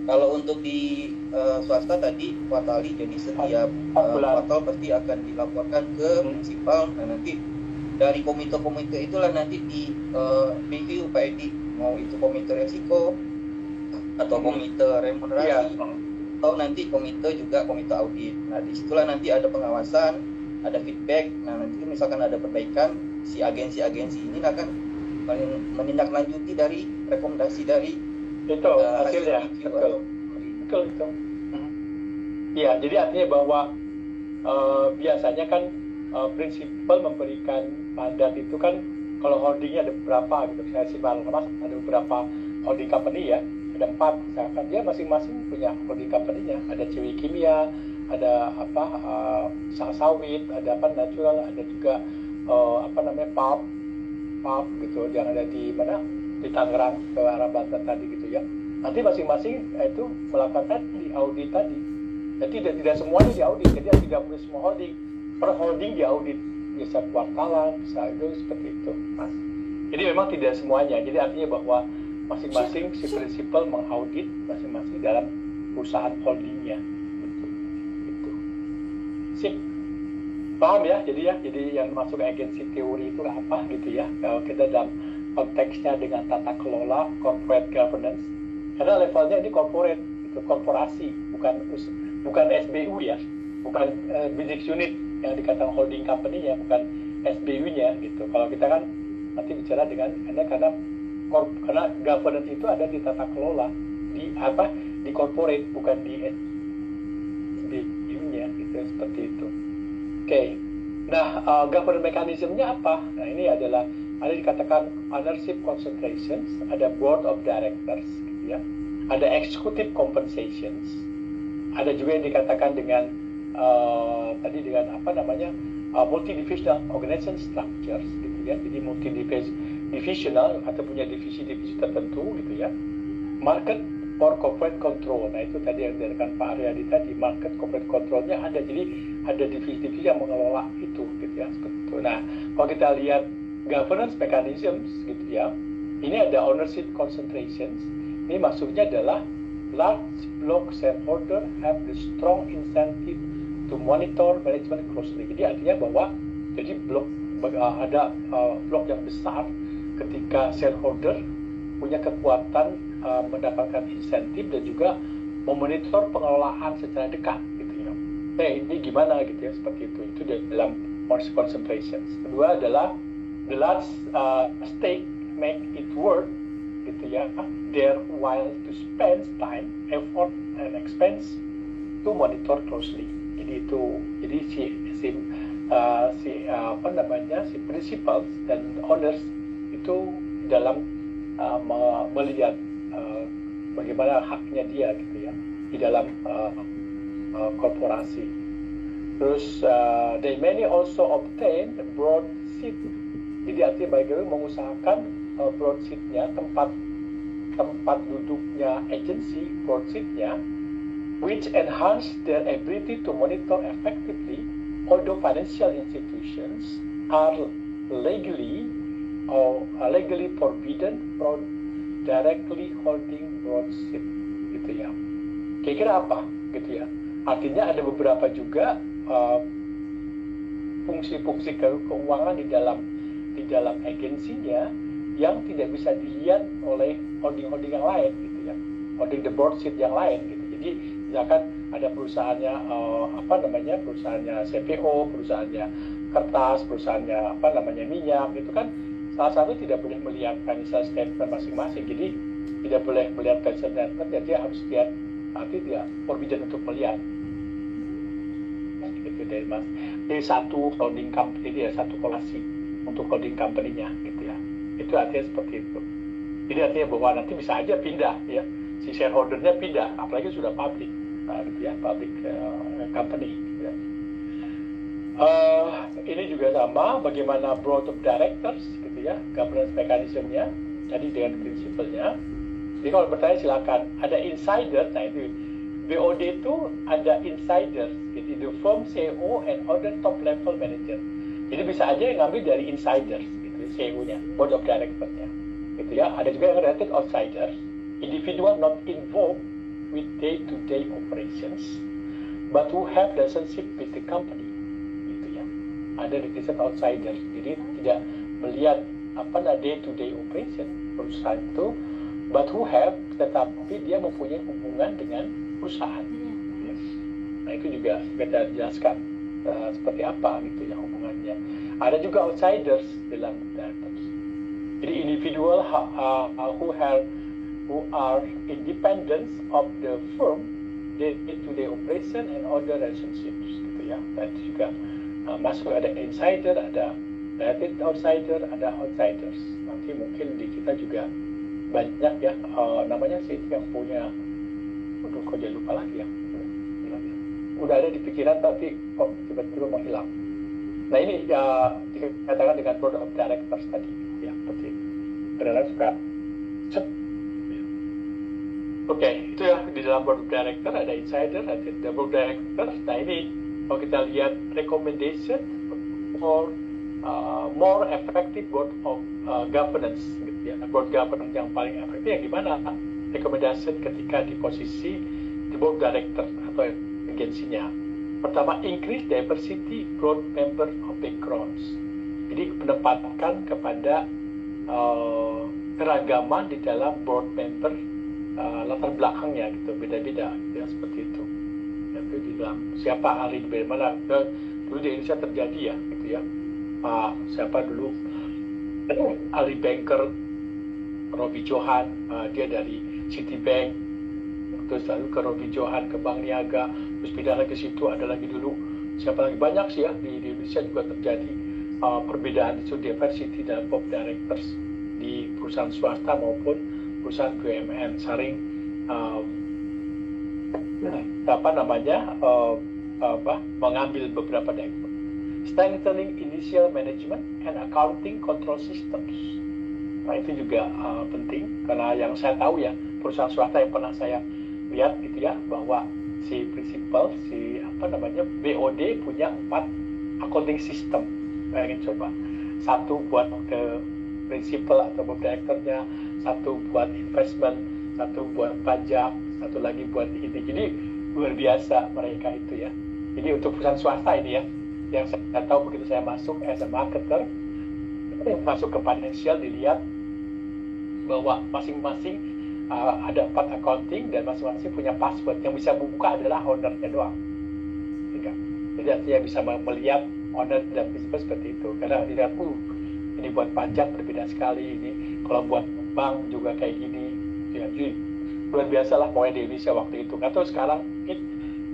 kalau untuk di swasta tadi kuartali, jadi setiap kuartal pasti akan dilaporkan ke prinsipal. Nah, nanti dari komite-komite itulah nanti di review Pak Edi, mau itu komite resiko atau komite remunerasi atau nanti komite audit. Nah, disitulah nanti ada pengawasan, ada feedback. Nah, nanti misalkan ada perbaikan, si agensi-agensi ini akan menindaklanjuti dari rekomendasi dari itu hasilnya. Betul itu. Ya, jadi artinya bahwa biasanya kan prinsipal memberikan mandat itu kan kalau holdingnya ada beberapa gitu. Saya sih Mas ada beberapa holding company ya, ada 4 misalkan, dia masing-masing punya holding company-nya, ada CW Kimia, ada sawit, ada natural, ada juga pulp gitu yang ada di mana, di Tangerang ke arah Banten tadi gitu ya. Nanti masing-masing itu melakukan tadi audit tadi. Jadi tidak semuanya diaudit, jadi tidak boleh semua holding per holding diaudit, bisa kuartalan, bisa itu seperti itu, Mas. Jadi memang tidak semuanya. Jadi artinya bahwa masing-masing si prinsipal mengaudit masing-masing dalam perusahaan holdingnya. Gitu. Sip. Paham ya? Jadi yang masuk agensi teori itu apa gitu ya? Kalau kita dalam konteksnya dengan tata kelola corporate governance, karena levelnya ini corporate, itu korporasi, bukan SBU ya, bukan business unit yang dikatakan holding company ya, bukan SBU-nya gitu. Kalau kita kan nanti bicara dengan karena governance itu ada di tata kelola, di corporate, bukan di SBU-nya gitu, seperti itu. Oke. Nah, governance mechanism-nya apa? Nah, ini adalah ada dikatakan ownership concentrations, ada board of directors gitu ya. Ada executive compensations. Ada juga yang dikatakan dengan tadi dengan multi-divisional organization structures gitu ya. Jadi multi-divisional atau punya divisi-divisi tertentu gitu ya. Market for corporate control. Nah, itu tadi yang dikatakan Pak Aryadi tadi, market corporate control-nya ada. Jadi ada divisi-divisi yang mengelola itu gitu ya, seperti itu. Nah, kalau kita lihat governance mechanisms gitu ya, ini ada ownership concentrations. Ini maksudnya adalah large block shareholder have the strong incentive to monitor management closely. Jadi artinya bahwa jadi ada blok yang besar ketika shareholder punya kekuatan mendapatkan insentif dan juga memonitor pengelolaan secara dekat gitu ya. Ini gimana gitu ya, seperti itu. Itu dalam concentrations. Kedua adalah the large stake make it worth gitu ya, their while to spend time, effort and expense to monitor closely. Jadi si principals dan owners itu dalam melihat bagaimana haknya dia gitu ya di dalam korporasi. Terus they many also obtain broad seat. Jadi artinya bagaimana mengusahakan broad seat-nya, tempat duduknya agency, broad seat-nya, which enhance their ability to monitor effectively, although financial institutions are legally forbidden from directly holding broad seat gitu ya. Kira-kira apa gitu ya? Artinya ada beberapa juga fungsi-fungsi keuangan di dalam agensinya yang tidak bisa dilihat oleh holding yang lain gitu ya, holding the board seat yang lain gitu. Jadi misalkan ada perusahaannya perusahaannya CPO, perusahaannya kertas, perusahaannya minyak, itu kan salah satu tidak boleh melihat financial statement masing-masing. Jadi tidak boleh melihat financial statement, jadi harus lihat, artinya tidak forbidden untuk melihat. Gitu dari mas. Jadi satu holding company dia satu kolasi untuk holding company-nya gitu ya. Itu artinya seperti itu. Jadi artinya bahwa nanti bisa aja pindah ya, si shareholder-nya pindah, apalagi sudah public, gitu ya, public company. Gitu ya. Ini juga sama, bagaimana board of directors, gitu ya, governance mechanism-nya, tadi dengan prinsipalnya. Jadi kalau bertanya silakan. Ada insider, nah itu BOD itu ada insider, jadi the firm CEO and other top level manager. Jadi bisa aja yang ngambil dari insiders, gitu, CEO-nya, board of directors-nya, gitu ya. Ada juga yang related outsiders, individual not involved with day-to-day operations, but who have relationship with the company, gitu ya. Ada related outsiders, jadi tidak melihat day-to-day operation perusahaan itu, but who have, tetapi dia mempunyai hubungan dengan perusahaan. Yes. Nah itu juga kita jelaskan seperti apa gitu ya hubungannya. Ada juga outsiders dalam directors. Jadi individual who are independent of the firm, day-to-day operation and other relationships gitu ya. Dan juga masuk ada insider, ada related outsider, ada outsiders. Nanti mungkin di kita juga banyak ya namanya sih yang punya, kok jadi lupa lagi ya, udah ada di pikiran tapi kok tiba-tiba menghilang. Nah ini ya dikatakan dengan board of directors tadi ya, seperti itu. Kadang-kadang suka Oke, itu ya di dalam board of director ada insider, ada board of directors. Nah ini kalau kita lihat recommendation for more effective board of governance gitu ya. Board governance yang paling efektif yang gimana? Recommendation ketika di posisi di board director atau agensinya. Pertama, increase diversity board member of backgrounds. Jadi menempatkan kepada keragaman di dalam board member, latar belakangnya gitu, beda-beda ya, seperti itu. Itu di dalam siapa ahli di mana. Dulu di Indonesia terjadi ya gitu ya. Siapa dulu ahli banker Robi Johan, dia dari Citibank, terus lalu ke Robi Johan ke Bank Niaga, terus pindah lagi ke situ, ada lagi dulu siapa lagi, banyak sih ya di Indonesia juga terjadi perbedaan itu, diversity dalam board directors di perusahaan swasta maupun perusahaan BUMN, saling mengambil beberapa director. Strengthening initial management and accounting control systems. Nah itu juga penting, karena yang saya tahu ya perusahaan swasta yang pernah saya lihat gitu ya, bahwa si principal, BOD punya 4 accounting system. Bayangin coba, satu buat ke principal atau board directornya, satu buat investment, satu buat pajak, satu lagi buat ini. Jadi luar biasa mereka itu ya. Jadi untuk perusahaan swasta ini ya, yang saya tahu begitu saya masuk as a marketer, masuk ke financial, dilihat bahwa masing-masing ada part accounting dan masing-masing punya password, yang bisa buka adalah ownernya doang. Jadi artinya bisa melihat owner dan principal seperti itu. Karena dilihat, ini buat pajak berbeda sekali, ini kalau buat bank juga kayak gini. Ya, jadi luar biasa lah pokoknya di Indonesia waktu itu. Atau sekarang mungkin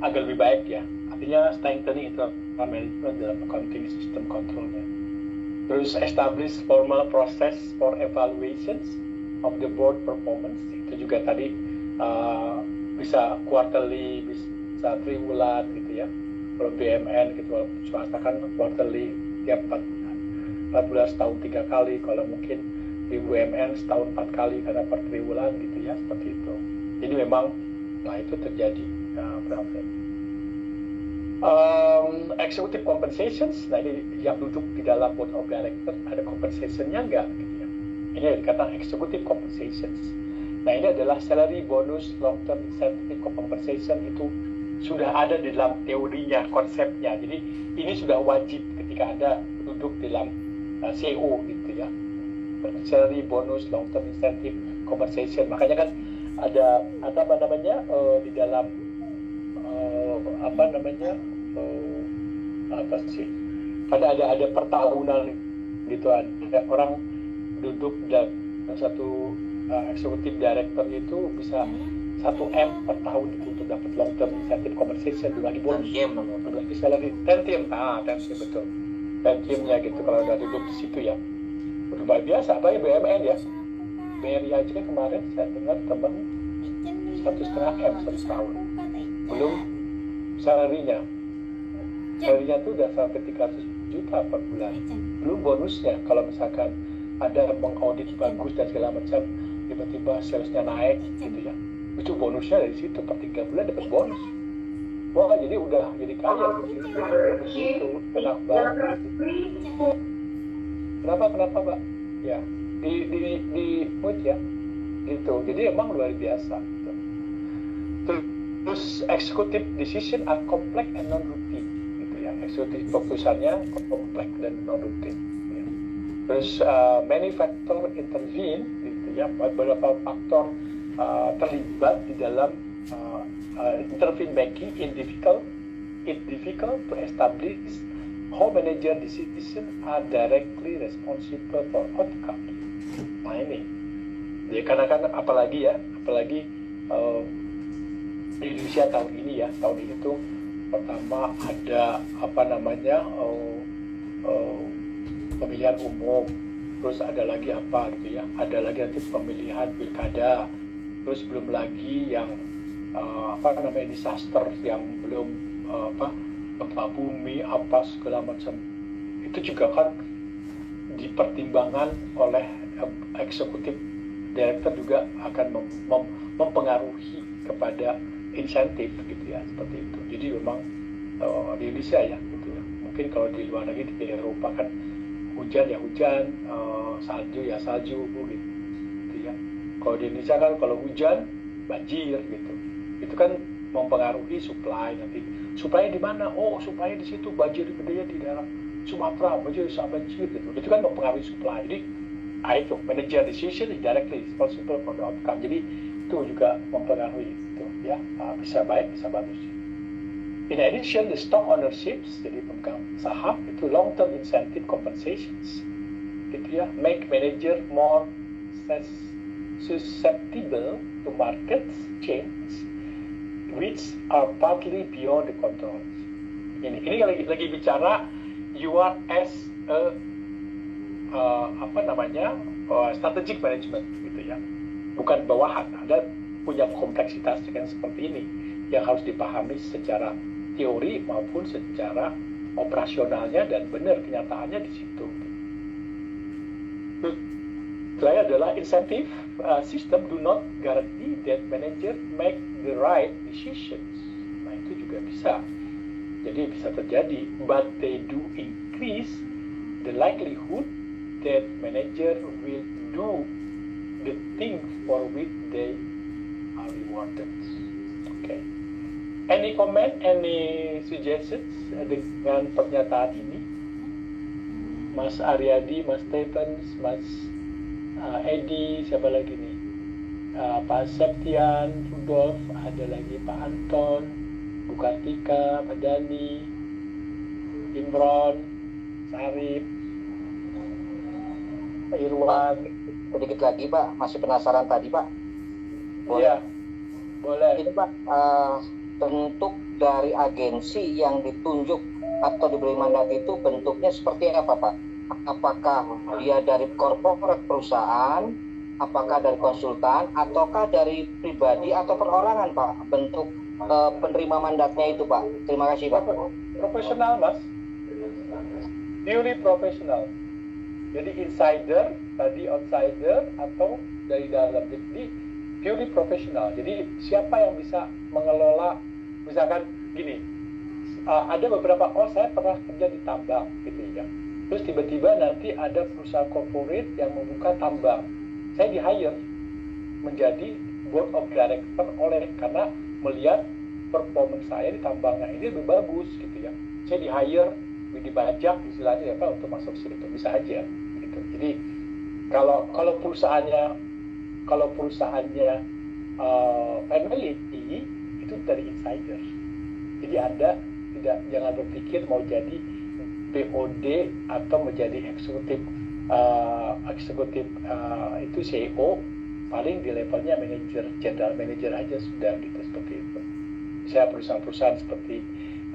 agak lebih baik ya. Artinya strengthening itu management dalam accounting system controlnya. Terus establish formal process for evaluations of the board performance. Itu juga tadi bisa quarterly, bisa triwulan gitu ya. Kalau BUMN gitu, walaupun swasta kan quarterly tiap 4 bulan setahun 3 kali, kalau mungkin di BUMN setahun 4 kali karena per triwulan gitu ya, seperti itu. Jadi memang itu terjadi problem. Executive compensations, nah ini yang duduk di dalam board of director ada compensation-nya nggak gitu ya. Ini dikatakan executive compensations. Nah ini adalah salary, bonus, long term incentive compensation, itu sudah ada di dalam teorinya, konsepnya. Jadi ini sudah wajib ketika Anda duduk dalam CEO gitu ya. Salary, bonus, long term incentive compensation. Makanya kan ada apa namanya di dalam apa sih? Ada pertahunan gitu, ada orang duduk dalam satu executive director itu bisa 1 M per tahun itu untuk dapat long term incentive compensation, belum lagi bonus, belum lagi salary, 10 team betul, 10 teamnya gitu kalau udah duduk di situ ya, luar biasa. Apalagi BUMN ya, BRI aja kemarin saya dengar teman 1,5 M 1 tahun, belum salary-nya itu udah sampai 300 juta per bulan, belum bonusnya. Kalau misalkan ada mengaudit bagus dan segala macam, tiba-tiba salesnya naik gitu ya, itu bonusnya dari situ, per 3 bulan dapat bonus. Wah, jadi udah jadi kaya gitu. Kenapa Pak? Ya, di mood ya, gitu. Jadi emang luar biasa. Gitu. Terus executive decision are complex and non-routine, gitu ya. Executive keputusannya kompleks dan non-routine. Ya. Terus many factor intervene, gitu ya. Beberapa faktor terlibat di dalam intervene making in difficult to establish how manager decision are directly responsible for outcome. Nah ini, ya karena kan apalagi di Indonesia tahun ini tuh pertama ada pemilihan umum, terus ada lagi ada lagi nanti pemilihan pilkada. Terus belum lagi yang disaster yang belum gempa bumi segala macam, itu juga kan dipertimbangkan oleh eksekutif director, juga akan mempengaruhi kepada insentif gitu ya, seperti itu. Jadi memang di Indonesia ya gitu ya. Mungkin kalau di luar negeri di Eropa kan hujan ya hujan, salju ya salju gitu ya. Kalau di Indonesia kan kalau hujan banjir gitu, itu kan mempengaruhi supply. Nanti supply di mana? Oh, supply di situ, banjir gedenya di daerah Sumatera, banjir gitu. Itu kan mempengaruhi supply. Jadi itu manager decision is directly responsible for the outcome. Jadi itu juga mempengaruhi itu ya, bisa baik bisa bagus. In addition, the stock ownerships, jadi pemegang saham itu long term incentive compensations, gitu ya, make manager more susceptible to market change which are partly beyond the control. Ini lagi bicara you are as a strategic management gitu ya, bukan bawahan. Ada punya kompleksitas yang seperti ini yang harus dipahami secara teori maupun secara operasionalnya, dan benar kenyataannya di situ. Selain adalah incentive system do not guarantee that manager make the right decisions. Nah itu juga bisa. Jadi bisa terjadi, but they do increase the likelihood that manager will do the thing for which they are rewarded. Okay. Any comment, any suggestions dengan pernyataan ini? Mas Aryadi, Mas Stephens, Mas Edi, siapa lagi nih? Pak Septian, Rudolf, ada lagi Pak Anton, Bu Kartika, Pak Dani, Imron, Sarip, Pak Irwan. Sedikit lagi Pak, masih penasaran tadi Pak. Iya, boleh. Ini Pak, bentuk dari agensi yang ditunjuk atau diberi mandat itu bentuknya seperti apa Pak? Apakah dia dari korporat perusahaan, apakah dari konsultan, ataukah dari pribadi atau perorangan Pak? Bentuk penerima mandatnya itu Pak. Terima kasih Pak. Profesional Mas, purely profesional. Jadi insider, tadi outsider, atau dari dalam. Jadi purely profesional. Jadi siapa yang bisa mengelola, misalkan gini, ada beberapa, saya pernah kerja di tambang gitu ya. Terus tiba-tiba nanti ada perusahaan corporate yang membuka tambang. Saya di-hire menjadi board of director karena melihat performance saya di tambangnya ini lebih bagus gitu ya. Saya di-hire, dibajak istilahnya ya Pak untuk masuk situ, bisa aja gitu. Jadi kalau perusahaannya family itu dari insider. Jadi Anda jangan berpikir mau jadi POD atau menjadi eksekutif itu CEO, paling di levelnya manajer, general manager aja sudah gitu, seperti itu. Saya perusahaan-perusahaan seperti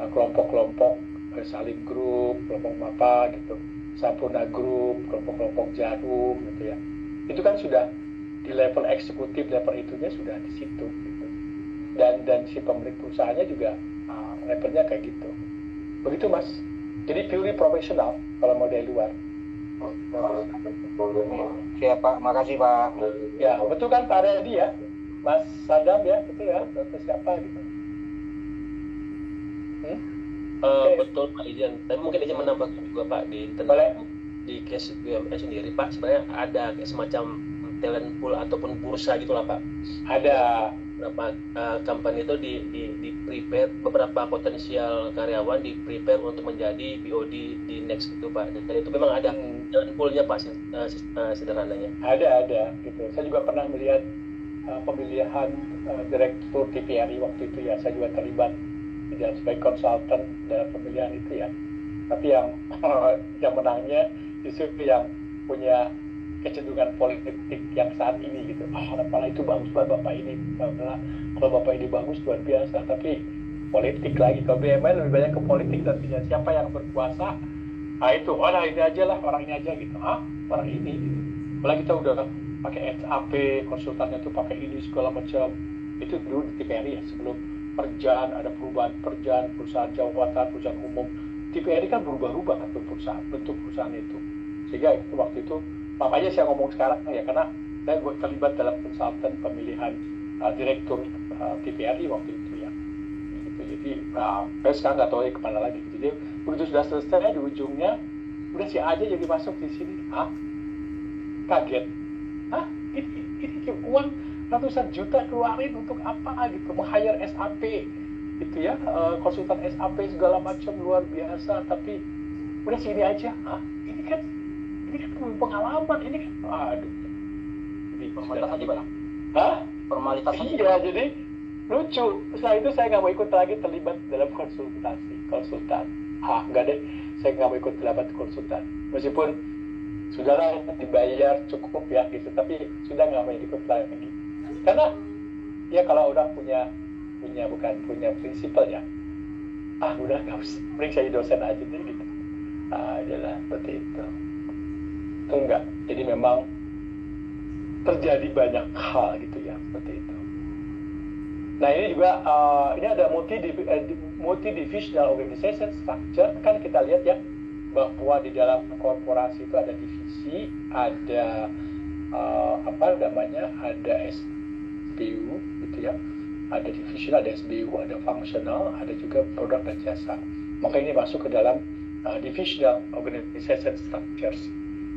kelompok-kelompok Salim Group, kelompok apa gitu, Sampurna Group, kelompok-kelompok Jarum gitu ya. Itu kan sudah di level eksekutif, level itunya sudah di situ gitu. Dan si pemilik perusahaannya juga levelnya kayak gitu. Begitu Mas. Jadi purely profesional kalau mau dari luar. Siap Pak, makasih Pak. Ya, betul kan Pak Aredi ya? Mas Sadam ya, betul ya? Atau siapa gitu? Okay. Betul Pak Ijan. Tapi mungkin izin menambahkan juga Pak di case BUMN sendiri Pak, sebenarnya ada kayak semacam talent pool ataupun bursa gitulah Pak. Ada beberapa company itu di prepare, beberapa potensial karyawan di prepare untuk menjadi BOD di next itu Pak. Dan itu memang ada talent poolnya Pak, sederhananya. Ada gitu. Saya juga pernah melihat pemilihan direktur TVRI waktu itu ya. Saya juga terlibat sebagai konsultan dalam pemilihan itu ya. Tapi yang menangnya justru yang punya kecenderungan politik yang saat ini gitu. Apalah itu bagus banget Bapak ini. Kalau Bapak ini bagus luar biasa, tapi politik lagi. Kalau BUMN lebih banyak ke politik nantinya. Siapa yang berkuasa? Itu ini aja lah, orang ini aja gitu. Orang ini gitu. Apalagi kita udah pakai SAP, konsultannya tuh pakai ini segala macam. Itu dulu di TVRI ya, sebelum Perjan, ada perubahan Perjan, perusahaan jawatan, perusahaan umum. TVRI kan berubah-ubah kan bentuk perusahaan itu. Sehingga itu waktu itu, makanya saya ngomong sekarang ya, karena saya terlibat dalam konsultan pemilihan direktur TVRI waktu itu ya. Gitu. Jadi saya sekarang nggak tahu kemana lagi. Jadi begitu sudah selesai di ujungnya, udah si aja jadi masuk di sini. Kaget. Ini uang ratusan juta keluarin untuk apa gitu, meng-hire SAP gitu ya, konsultan SAP segala macam luar biasa, tapi udah sini aja. Ini kan pengalaman, ini kan aduh. Jadi formalitas aja Bang. Formalitas aja. Iya, jadi lucu. Setelah itu saya nggak mau ikut lagi terlibat dalam konsultan. Nggak deh, saya nggak mau ikut terlibat konsultan. Meskipun sudahlah dibayar cukup ya gitu, tapi sudah nggak mau ikut lagi. Karena ya kalau orang punya prinsipal ya, udah nggak usah, mending saya dosen aja deh gitu. Adalah seperti itu. Enggak, jadi memang terjadi banyak hal gitu ya, seperti itu. Nah ini juga ini ada multi-divisional organization structure. Kan kita lihat ya bahwa di dalam korporasi itu ada divisi, ada ada SBU gitu ya, ada divisional, ada SBU, ada functional, ada juga produk dan jasa. Maka ini masuk ke dalam divisional organization structures.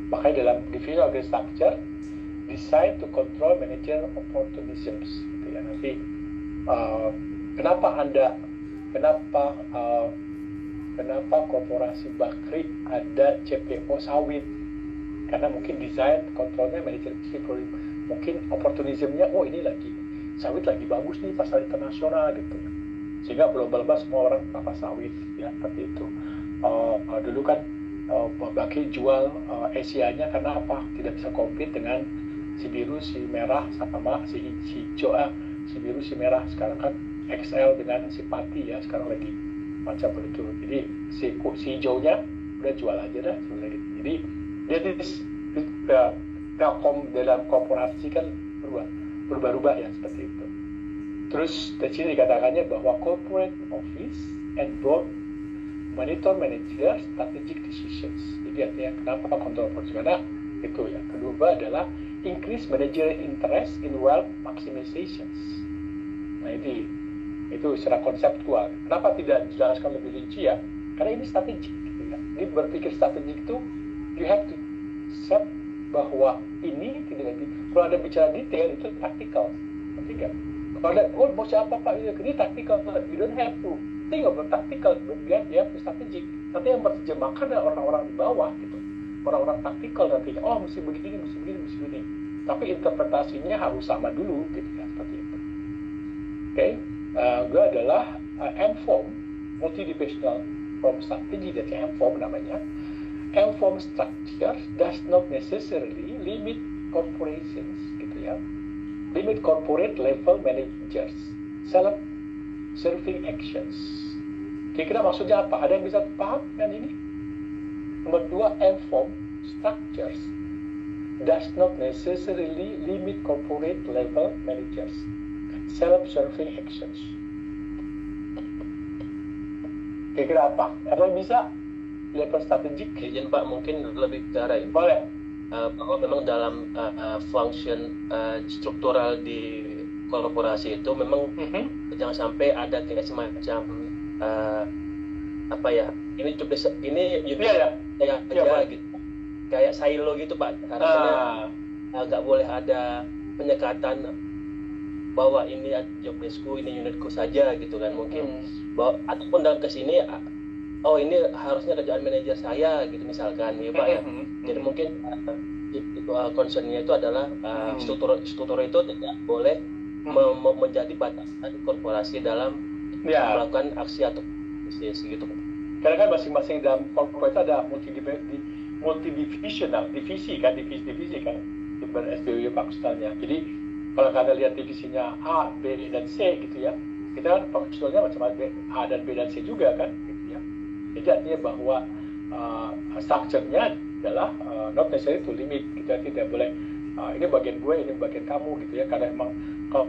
Makanya dalam divisional organization structure designed to control manager opportunisms gitu ya. Nanti kenapa korporasi Bakri ada CPO sawit, karena mungkin desain kontrolnya manajer mungkin opportunismnya, oh ini lagi sawit lagi bagus nih pasar internasional gitu, sehingga berlomba-lomba semua orang apa sawit ya, seperti itu. Dulu kan Bakri jual Asia-nya karena apa, tidak bisa compete dengan si biru, si merah sama si hijau, si biru, si merah. Sekarang kan XL dengan si pati ya, sekarang lagi macam begitu. Jadi si hijaunya udah jual aja dah. Jadi dia Telkom dalam korporasi kan berubah-ubah ya, seperti itu. Terus di sini dikatakannya bahwa corporate office and board monitor manager strategic decisions. Jadi artinya kenapa kontrol portfolio, karena itu ya. Kedua adalah increase managerial interest in wealth maximizations. Nah itu secara konseptual. Kenapa tidak dijelaskan lebih rinci ya? Karena ini strategik gitu ya. Jadi berpikir strategik itu you have to set bahwa ini tidak kalau ada bicara detail itu tactical. Ngerti nggak? Kalau ada mau siapa Pak ini tactical, you don't have to think of tactical, but you have to strategic. Nanti yang menerjemahkan adalah orang-orang di bawah gitu. Orang-orang taktikal nantinya, oh mesti begini. Tapi interpretasinya harus sama dulu gitu ya, seperti itu. Oke, gue adalah M-form, multidimensional form strategy, jadi M-form namanya. M-form structure does not necessarily limit corporations gitu ya. Limit corporate level managers, self-serving actions. Kira-kira maksudnya apa? Ada yang bisa paham kan ini? Nomor 2, M-form structures does not necessarily limit corporate level managers, self-serving actions. Kira-kira apa? Ada yang bisa? Level strategik? Izin Pak, mungkin lebih ke arah ini. Boleh. Bahwa memang dalam function struktural di korporasi itu memang jangan sampai ada kayak semacam apa ya? Ini coba ini unit gitu. Kayak silo gitu Pak. Karena nggak boleh ada penyekatan bahwa ini job deskku, ini unitku saja gitu kan. Mungkin bahwa ataupun dalam kesini, oh ini harusnya kerjaan manajer saya gitu misalkan ya Pak ya. Jadi mungkin concernnya itu adalah struktur itu tidak boleh menjadi batasan korporasi dalam melakukan aksi atau bisnis gitu. Karena kan masing-masing dalam korporasi ada multidivisional, divisi kan di SBW maksudnya. Jadi kalau kalian lihat divisinya A, B, dan C gitu ya, kita kan fungsionalnya macam-macam, A dan B dan C juga kan gitu ya. Jadi artinya bahwa structure-nya adalah not necessary to limit, kita tidak boleh ini bagian gue, ini bagian kamu gitu ya. Karena emang kalau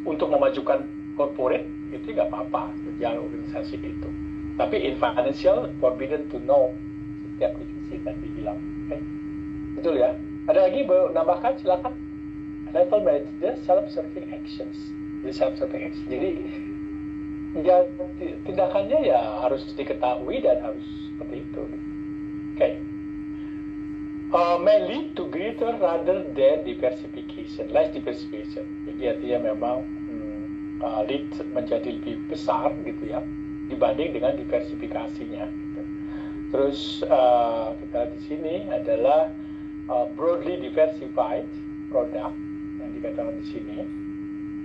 untuk memajukan corporate itu nggak apa-apa jalan organisasi itu. Tapi in financial forbidden to know setiap divisi tadi bilang, okay? Betul ya. Ada lagi menambahkan, silakan. Level manager self-serving actions. Jadi self-serving actions. Jadi ya tindakannya ya harus diketahui dan harus seperti itu. Okay. May lead to greater rather than diversification, less diversification. Jadi artinya memang lead menjadi lebih besar gitu ya dibanding dengan diversifikasinya. Gitu. Terus kita lihat di sini adalah broadly diversified product yang dikatakan di sini.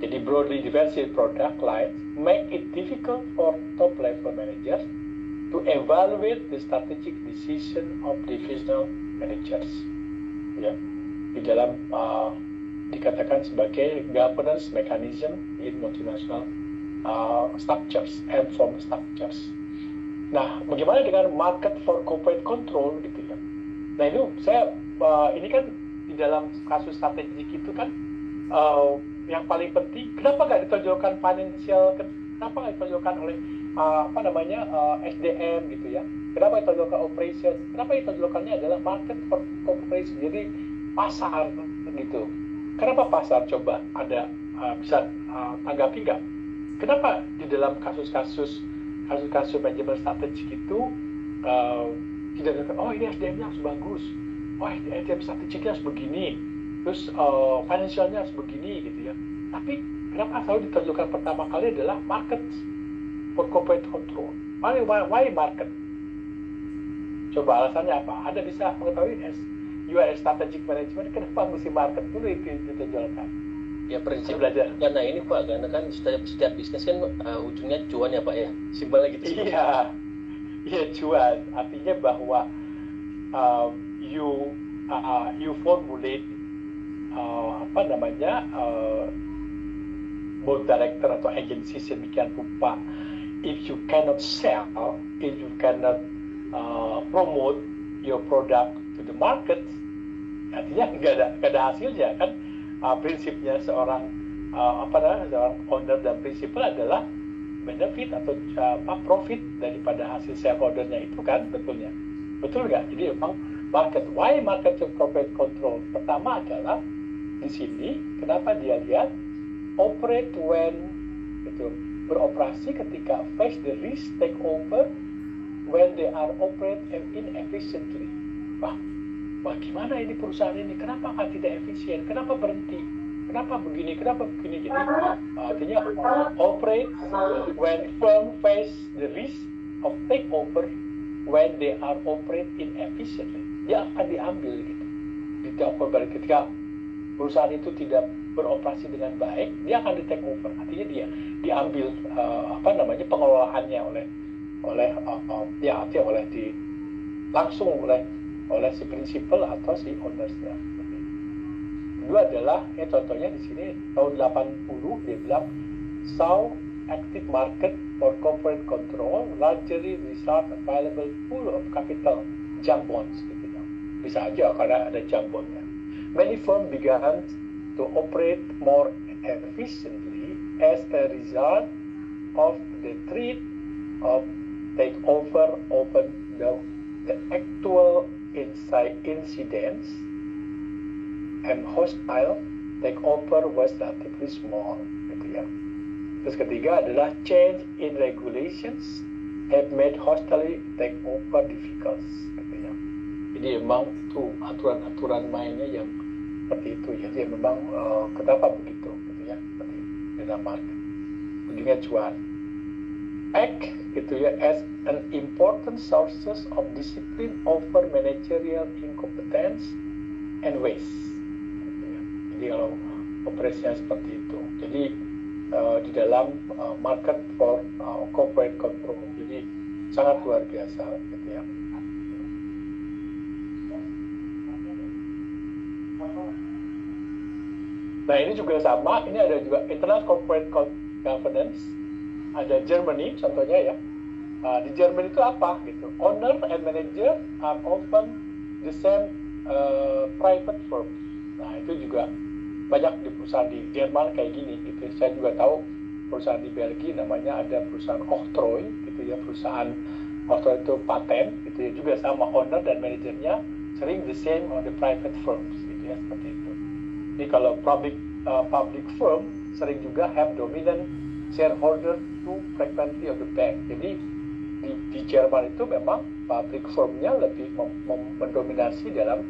Jadi broadly diversified product lines make it difficult for top level managers to evaluate the strategic decision of divisional managers. Ya, di dalam dikatakan sebagai governance mechanism in multinational structures and form structures. Nah, bagaimana dengan market for corporate control gitu ya? Nah itu saya ini kan di dalam kasus strategik itu kan yang paling penting, kenapa nggak ditonjolkan financial, kenapa nggak ditonjolkan oleh SDM gitu ya? Kenapa ditonjolkan operation? Kenapa ditonjolkannya adalah market for corporation, jadi pasar gitu. Kenapa pasar? Coba ada bisa tanggapi nggak? Kenapa di dalam kasus-kasus manajemen strategik itu tidak oh ini SDM-nya harus bagus, oh SDM strategiknya harus begini, terus financialnya harus begini gitu ya. Tapi kenapa selalu ditunjukkan pertama kali adalah market for corporate control? Why market? Coba alasannya apa? Anda bisa mengetahui you are a strategic management, kenapa mesti market dulu itu ditonjolkan? Ya prinsip belajar. Karena ini Pak, karena kan setiap bisnis kan ujungnya cuan ya Pak ya. Simpelnya gitu. Iya, cuan. Artinya bahwa you formulate board director atau agency sedemikian rupa. If you cannot sell, if you cannot promote your product to the market, artinya nggak ada hasilnya kan. Prinsipnya seorang seorang owner dan principal adalah benefit atau profit daripada hasil shareholdernya itu kan, betul nggak? Jadi memang market, why market to corporate control? Pertama adalah di sini kenapa dia lihat operate when itu beroperasi ketika face the risk take over when they are operate inefficiently. Wah, gimana ini perusahaan ini? Kenapa kan tidak efisien? Kenapa berhenti? Kenapa begini? Jadi artinya operate when firm face the risk of takeover when they are operate inefficiently. Dia akan diambil gitu. Ketika perusahaan itu tidak beroperasi dengan baik, dia akan di take over. Artinya dia diambil pengelolaannya oleh si principal atau si ownersnya. Kedua adalah contohnya di sini tahun 80 dia bilang so active market for corporate control largely result available pool of capital jump bonds gitu ya. Bisa aja karena ada jump bondnya. Many firms began to operate more efficiently as a result of the threat of takeover open the actual incidents and hostile takeover was relatively small gitu ya. Terus ketiga adalah change in regulations have made hostile takeover difficult gitu ya. Jadi memang tuh aturan-aturan mainnya yang seperti itu. Jadi memang kenapa begitu gitu ya, seperti dalam market ujungnya cuan. Act gitu ya as an important sources of discipline over managerial incompetence and waste gitu ya. Jadi kalau operasinya seperti itu, jadi di dalam market for corporate control, jadi sangat luar biasa gitu ya. Nah ini juga sama, ini ada juga internal corporate governance. Ada Germany contohnya ya. Di Germany itu apa gitu? Owner and manager are often the same private firm. Nah itu juga banyak di perusahaan di Jerman kayak gini gitu. Saya juga tahu perusahaan di Belgia namanya ada perusahaan Octroy gitu ya. Perusahaan Octroy itu paten gitu ya, juga sama owner dan manajernya sering the same on the private firms gitu ya, seperti itu. Ini kalau public firm sering juga have dominant shareholder to frequency of the bank. Jadi di Jerman itu memang public firmnya lebih mendominasi dalam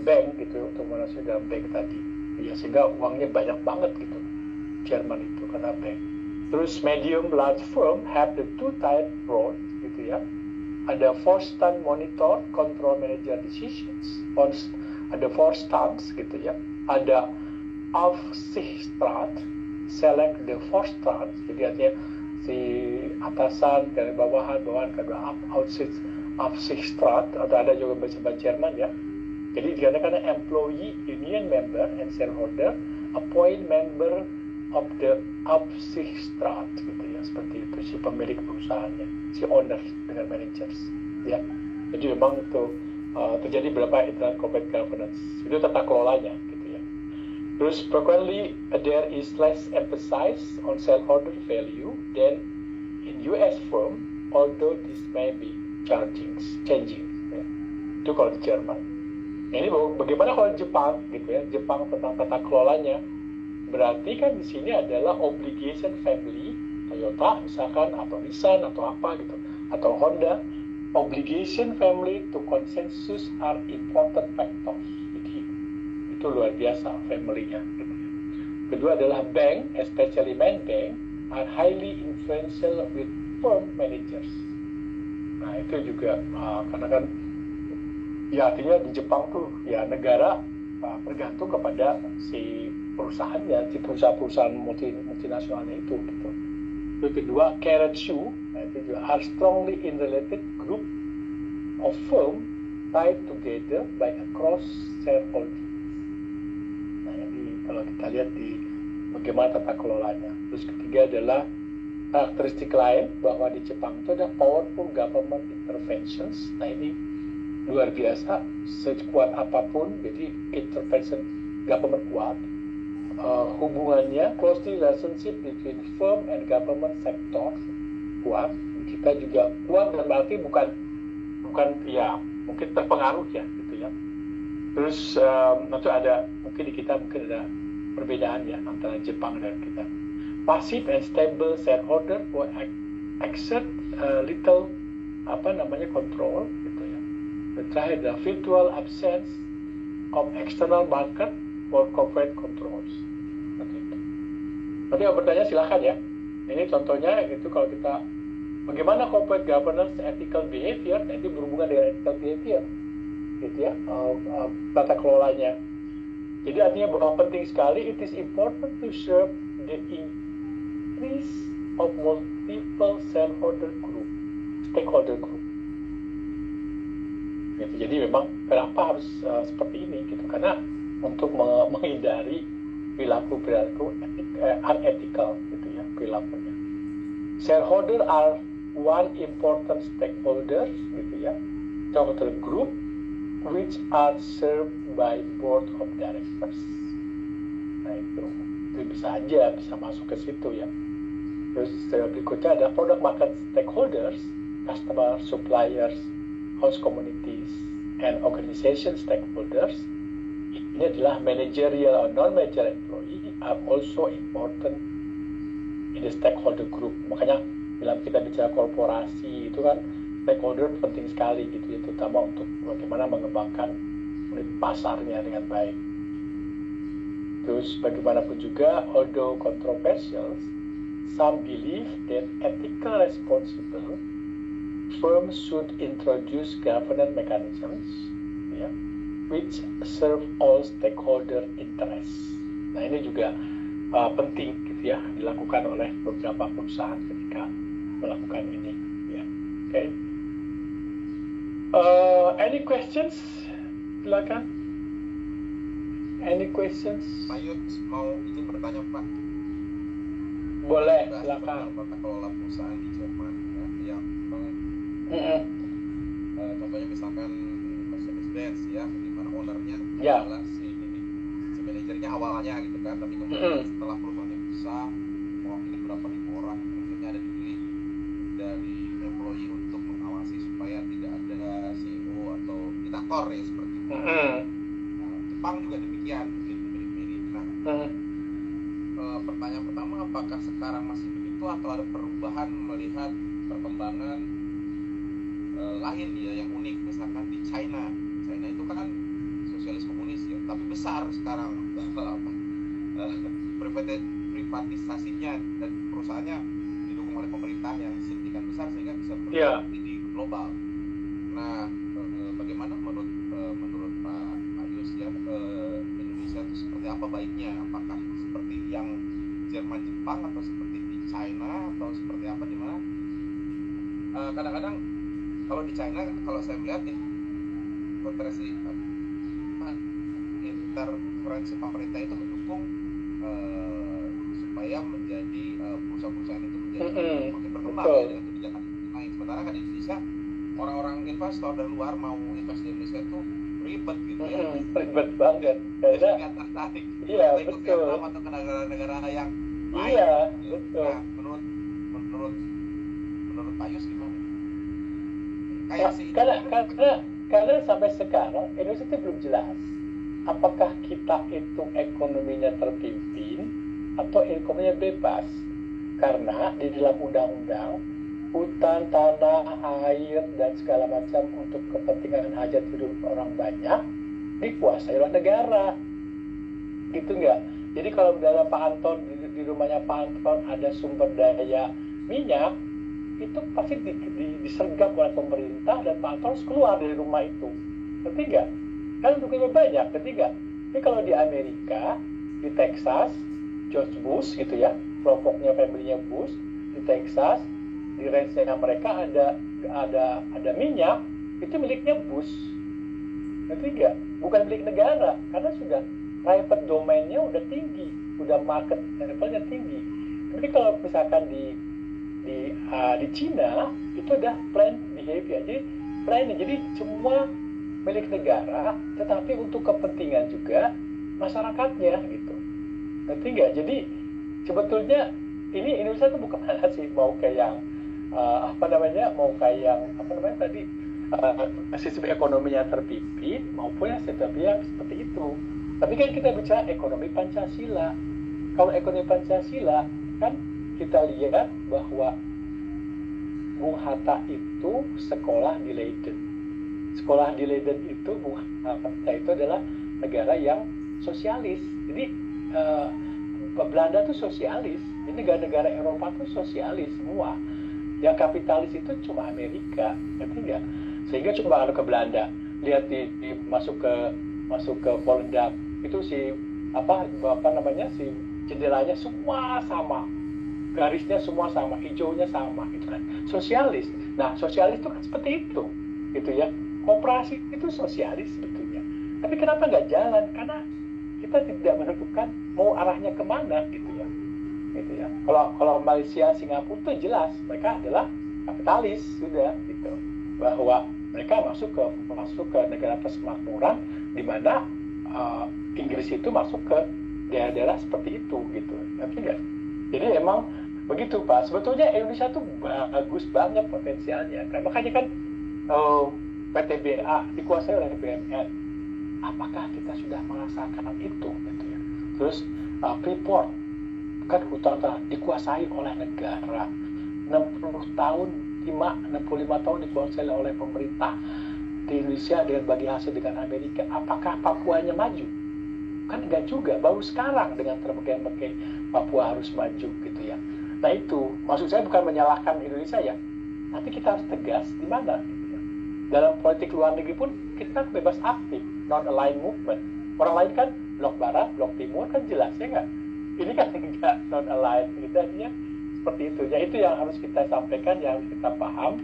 bank gitu, untuk mendominasi dalam bank tadi. Ya sehingga uangnya banyak banget gitu Jerman itu karena bank. Terus medium large firm have the two type approach gitu ya. Ada Vorstand monitor control manager decisions, ada Vorstands gitu ya. Ada Aufsichtsrat select the Vorstands, jadi artinya si atasan dari bawahan kedua Aufsichtsrat, atau ada juga bahasa Jerman ya. Jadi dikatakan employee union member and shareholder appoint member of the Aufsichtsrat gitu ya, seperti itu si pemilik perusahaannya, si owner dengan managers ya. Jadi memang itu terjadi beberapa internal corporate governance, itu tata kelolanya gitu ya. Terus frequently there is less emphasis on shareholder value than in US firm, although this may be changing ya. Itu kalau di Jerman. Nah, ini bagaimana kalau Jepang gitu ya? Jepang tentang tata kelolanya. Berarti kan di sini adalah obligation family, Toyota misalkan, atau Nissan atau apa gitu, atau Honda. Obligation family to consensus are important factors. Jadi itu luar biasa family-nya. Kedua adalah bank, especially main bank, are highly influential with firm managers. Nah itu juga karena kan ya artinya di Jepang tuh ya negara bergantung kepada si perusahaannya, si perusahaan multinasionalnya itu gitu. Yang kedua, Keiretsu, nah itu juga are strongly in related group of firm tied together by a cross shareholding. Nah ini kalau kita lihat di bagaimana tata kelolanya. Terus ketiga adalah karakteristik lain bahwa di Jepang itu ada powerful government interventions. Nah ini luar biasa, sekuat apapun, jadi intervention government kuat. Hubungannya close relationship between firm and government sector kuat. Kita juga kuat dan berarti bukan ya mungkin terpengaruh ya gitu ya. Terus nanti ada mungkin di kita mungkin ada perbedaan ya antara Jepang dan kita. Passive and stable shareholder will exert little control gitu ya. Terakhir adalah virtual absence of external market or corporate controls. Nanti yang bertanya silakan ya. Ini contohnya itu kalau kita bagaimana corporate governance ethical behavior, nanti berhubungan dengan ethical behavior, gitu ya, tata kelolanya. Jadi artinya bahwa penting sekali, it is important to serve the increase of multiple stakeholder group. Gitu. Jadi memang kenapa harus seperti ini gitu? Karena untuk menghindari perilaku unethical gitu ya perilakunya. Shareholder are one important stakeholder gitu ya, shareholder group which are served by board of directors. Nah itu bisa masuk ke situ ya. Terus berikutnya ada product market stakeholders, customer, suppliers, host communities, and organization stakeholders. Ini adalah managerial or non-managerial employee are also important in the stakeholder group. Makanya bila kita bicara korporasi itu kan stakeholder penting sekali gitu ya, terutama untuk bagaimana mengembangkan unit pasarnya dengan baik. Terus bagaimanapun juga, although controversial, some believe that ethical responsible firms should introduce governance mechanisms ya, which serve all stakeholder interests. Nah ini juga penting gitu ya dilakukan oleh beberapa perusahaan ketika melakukan ini. Ya. Okay. Any questions? Silakan. Any questions? Pak Yus mau izin bertanya Pak. Boleh, silakan. Tata kelola perusahaan di Jerman ya, yang contohnya misalkan Mercedes-Benz ya, di mana ownernya adalah si manajernya awalnya gitu kan, tapi kemudian setelah perusahaannya besar, mewakili berapa ribu orang, akhirnya ada dipilih dari employee untuk mengawasi supaya tidak ada CEO atau diktator ya seperti itu. Nah, Jepang juga demikian, mirip-mirip. Nah, pertanyaan pertama, apakah sekarang masih begitu atau ada perubahan melihat perkembangan lain ya yang unik, misalkan di China itu kan sosialis komunis ya, tapi besar sekarang privatisasinya dan perusahaannya didukung oleh pemerintah yang sedemikian besar sehingga bisa berkembang di global. Nah, bagaimana menurut Pak Yus ya, Indonesia itu seperti apa baiknya? Apakah seperti yang Jerman, Jepang, atau seperti di China, atau seperti apa di mana? Kadang-kadang kalau di China, kalau saya melihat interferensi pemerintah itu mendukung supaya menjadi perusahaan-perusahaan itu menjadi makin berkembang ya, dengan kebijakan lain. Sementara kan di Indonesia orang-orang investor dari luar mau invest di Indonesia itu ribet gitu ya. Ribet banget. Jadi nggak tertarik. Iya betul. Atau ke negara-negara yang lain. Iya gitu. betul. Nah, menurut Pak Yus gimana? Kayak sih. Karena sampai sekarang Indonesia itu belum jelas apakah kita itu ekonominya terpimpin atau ekonominya bebas. Karena di dalam undang-undang hutan, tanah, air, dan segala macam untuk kepentingan hajat hidup orang banyak dikuasai oleh negara. gitu nggak? Jadi kalau dalam Pak Anton di rumahnya Pak Anton ada sumber daya minyak, itu pasti disergap oleh pemerintah dan Pak Anton harus keluar dari rumah itu. Ngerti nggak? Kan untuk lebih banyak, ngerti nggak? Tapi kalau di Amerika, di Texas, George Bush gitu ya, kelompoknya family-nya Bush di Texas, di range-nya mereka ada minyak, itu miliknya Bush. Ngerti nggak? Bukan milik negara, karena sudah private domain-nya udah tinggi, udah market level-nya tinggi. Tapi kalau misalkan di Cina itu udah planned behavior, jadi semua milik negara, tetapi untuk kepentingan juga masyarakatnya gitu. Ngerti nggak? Jadi sebetulnya ini Indonesia tuh bukan hanya sih mau kayak yang tadi sistem ekonominya terpimpin maupun sistem yang seperti itu. Tapi kan kita bicara ekonomi Pancasila. Kalau ekonomi Pancasila kan kita lihat bahwa Bung Hatta itu sekolah di Leiden. Sekolah di Leiden itu Bung Hatta itu adalah negara yang sosialis. Jadi Belanda tuh sosialis. Jadi negara-negara Eropa tuh sosialis semua. Yang kapitalis itu cuma Amerika, ngerti nggak? Sehingga coba kalau ke Belanda, lihat masuk ke Volendam, itu si jendelanya semua sama, garisnya semua sama, hijaunya sama, gitu kan? Sosialis. Nah, sosialis itu kan seperti itu, gitu ya. Koperasi itu sosialis sebetulnya. Tapi kenapa nggak jalan? Karena kita tidak menentukan mau arahnya kemana, gitu ya. Gitu ya. Kalau Malaysia, Singapura itu jelas mereka adalah kapitalis sudah gitu, bahwa mereka masuk ke negara persemakmuran di mana Inggris itu masuk ke daerah-daerah seperti itu gitu, ngerti nggak? Jadi emang begitu Pak. Sebetulnya Indonesia tuh bagus banget potensialnya. Makanya kan PTBA dikuasai oleh BUMN. Apakah kita sudah merasakan itu? Gitu ya. Terus Freeport kan hutan dikuasai oleh negara 65 tahun dikuasai oleh pemerintah di Indonesia dengan bagi hasil dengan Amerika. Apakah Papuanya maju? Kan enggak juga, baru sekarang dengan terbengkalai Papua harus maju gitu ya. Nah itu maksud saya bukan menyalahkan Indonesia ya, tapi kita harus tegas di mana gitu ya. Dalam politik luar negeri pun kita bebas aktif, non-aligned movement. Orang lain kan blok barat, blok timur kan jelas ya nggak? Ini kan tidak non-aligned, jadinya seperti itu. Ya itu yang harus kita sampaikan, yang harus kita paham.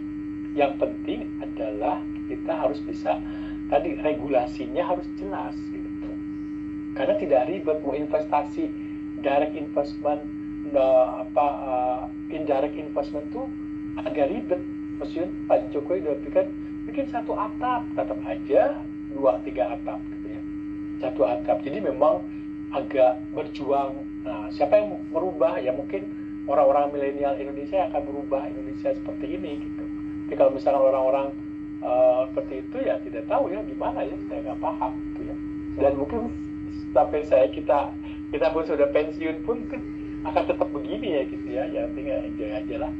Yang penting adalah kita harus bisa tadi regulasinya harus jelas gitu. Karena tidak ribet mau investasi direct investment, indirect investment itu agak ribet. Maksudnya Pak Jokowi udah bikin satu atap, tetap aja 2-3 atap gitu ya. Satu atap. Jadi memang agak berjuang. Nah, siapa yang merubah? Ya mungkin orang-orang milenial Indonesia akan merubah Indonesia seperti ini gitu. Tapi kalau misalnya orang-orang seperti itu ya tidak tahu ya gimana ya, saya nggak paham gitu ya. Dan mungkin sampai kita pun sudah pensiun pun akan tetap begini ya gitu ya. Ya tinggal enjoy aja lah.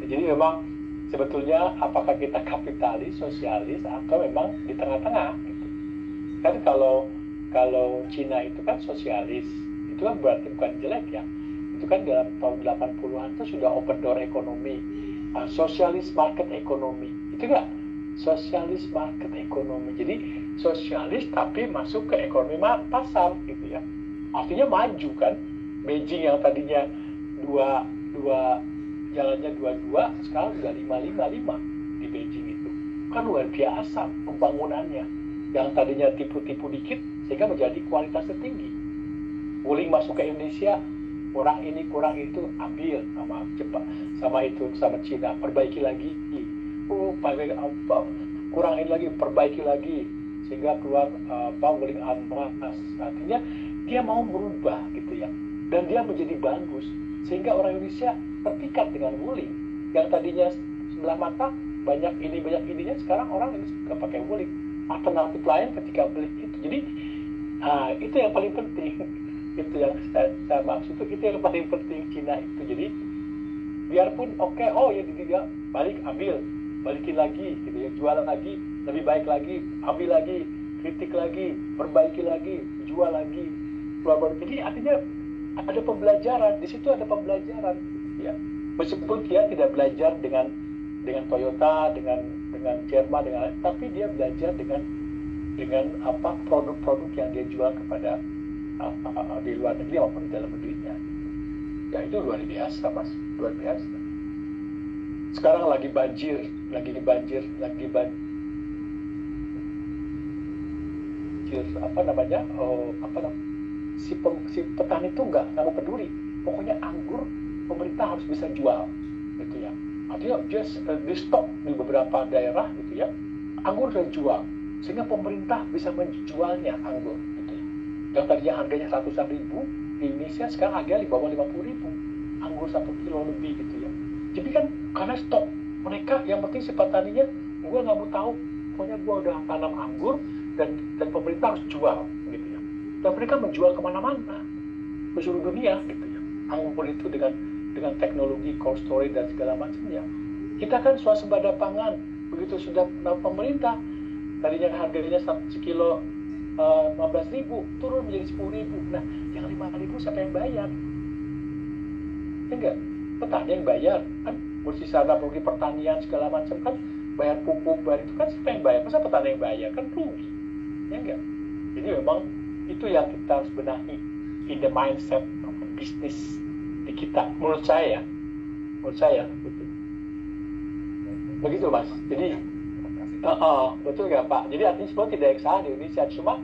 Jadi memang sebetulnya apakah kita kapitalis, sosialis atau memang di tengah-tengah gitu. Kan kalau Cina itu kan sosialis, itu kan berarti bukan jelek ya. Itu kan dalam tahun 80-an itu sudah open door ekonomi, sosialis market ekonomi. Itu enggak? Sosialis market ekonomi. Jadi sosialis tapi masuk ke ekonomi pasar gitu ya. Artinya maju kan. Beijing yang tadinya jalannya 22 sekarang sudah 555 di Beijing itu. Kan luar biasa pembangunannya. Yang tadinya tipu-tipu dikit sehingga menjadi kualitasnya tinggi. Wuling masuk ke Indonesia, kurang ini kurang itu, ambil sama Jepang, sama Cina, perbaiki lagi. Kurang ini lagi, perbaiki lagi sehingga keluar Wuling Almas. Artinya dia mau berubah gitu ya. Dan dia menjadi bagus sehingga orang Indonesia terpikat dengan Wuling. Yang tadinya sebelah mata banyak ininya, sekarang orang Indonesia nggak pakai Wuling. Alternatif lain ketika beli itu. Jadi itu yang paling penting. Itu yang saya maksud, itu yang paling penting Cina itu. Jadi biarpun dia balik, ambil, balikin lagi gitu ya, jualan lagi, lebih baik lagi, ambil lagi, kritik lagi, perbaiki lagi, jual lagi. luar baru. Jadi artinya ada pembelajaran di situ, ada pembelajaran ya, meskipun dia tidak belajar dengan Toyota, dengan Jerman, tapi dia belajar dengan apa produk-produk yang dia jual kepada di luar negeri maupun di dalam negerinya. Ya itu luar biasa Mas, luar biasa. Sekarang lagi banjir si petani itu nggak mau peduli, pokoknya anggur pemerintah harus bisa jual gitu ya. Artinya just di stok di beberapa daerah gitu ya, anggur sudah jual sehingga pemerintah bisa menjualnya anggur gitu ya. Yang tadinya harganya ratusan ribu di Indonesia sekarang harganya di bawah 50.000 anggur 1 kilo lebih gitu ya. Jadi kan karena stok mereka, yang penting si petaninya, gue nggak mau tahu, pokoknya gue udah tanam anggur dan pemerintah harus jual gitu ya. Dan mereka menjual kemana-mana ke seluruh dunia gitu ya. Anggur itu dengan teknologi cold storage dan segala macamnya. Kita kan swasembada pangan, begitu sudah pemerintah tadinya harganya sekilo 15.000 turun menjadi 10.000. Nah, yang 5.000 siapa yang bayar? Ya enggak, petani yang bayar kan, bersih sarana rugi pertanian segala macam kan, bayar pupuk, bayar itu kan siapa yang bayar? Masa petani yang bayar? Kan rugi. Ya enggak. Jadi memang itu yang kita harus benahi in the mindset of bisnis di kita, menurut saya begitu Mas. Jadi betul nggak Pak? Jadi artinya semua tidak yang salah di Indonesia, cuma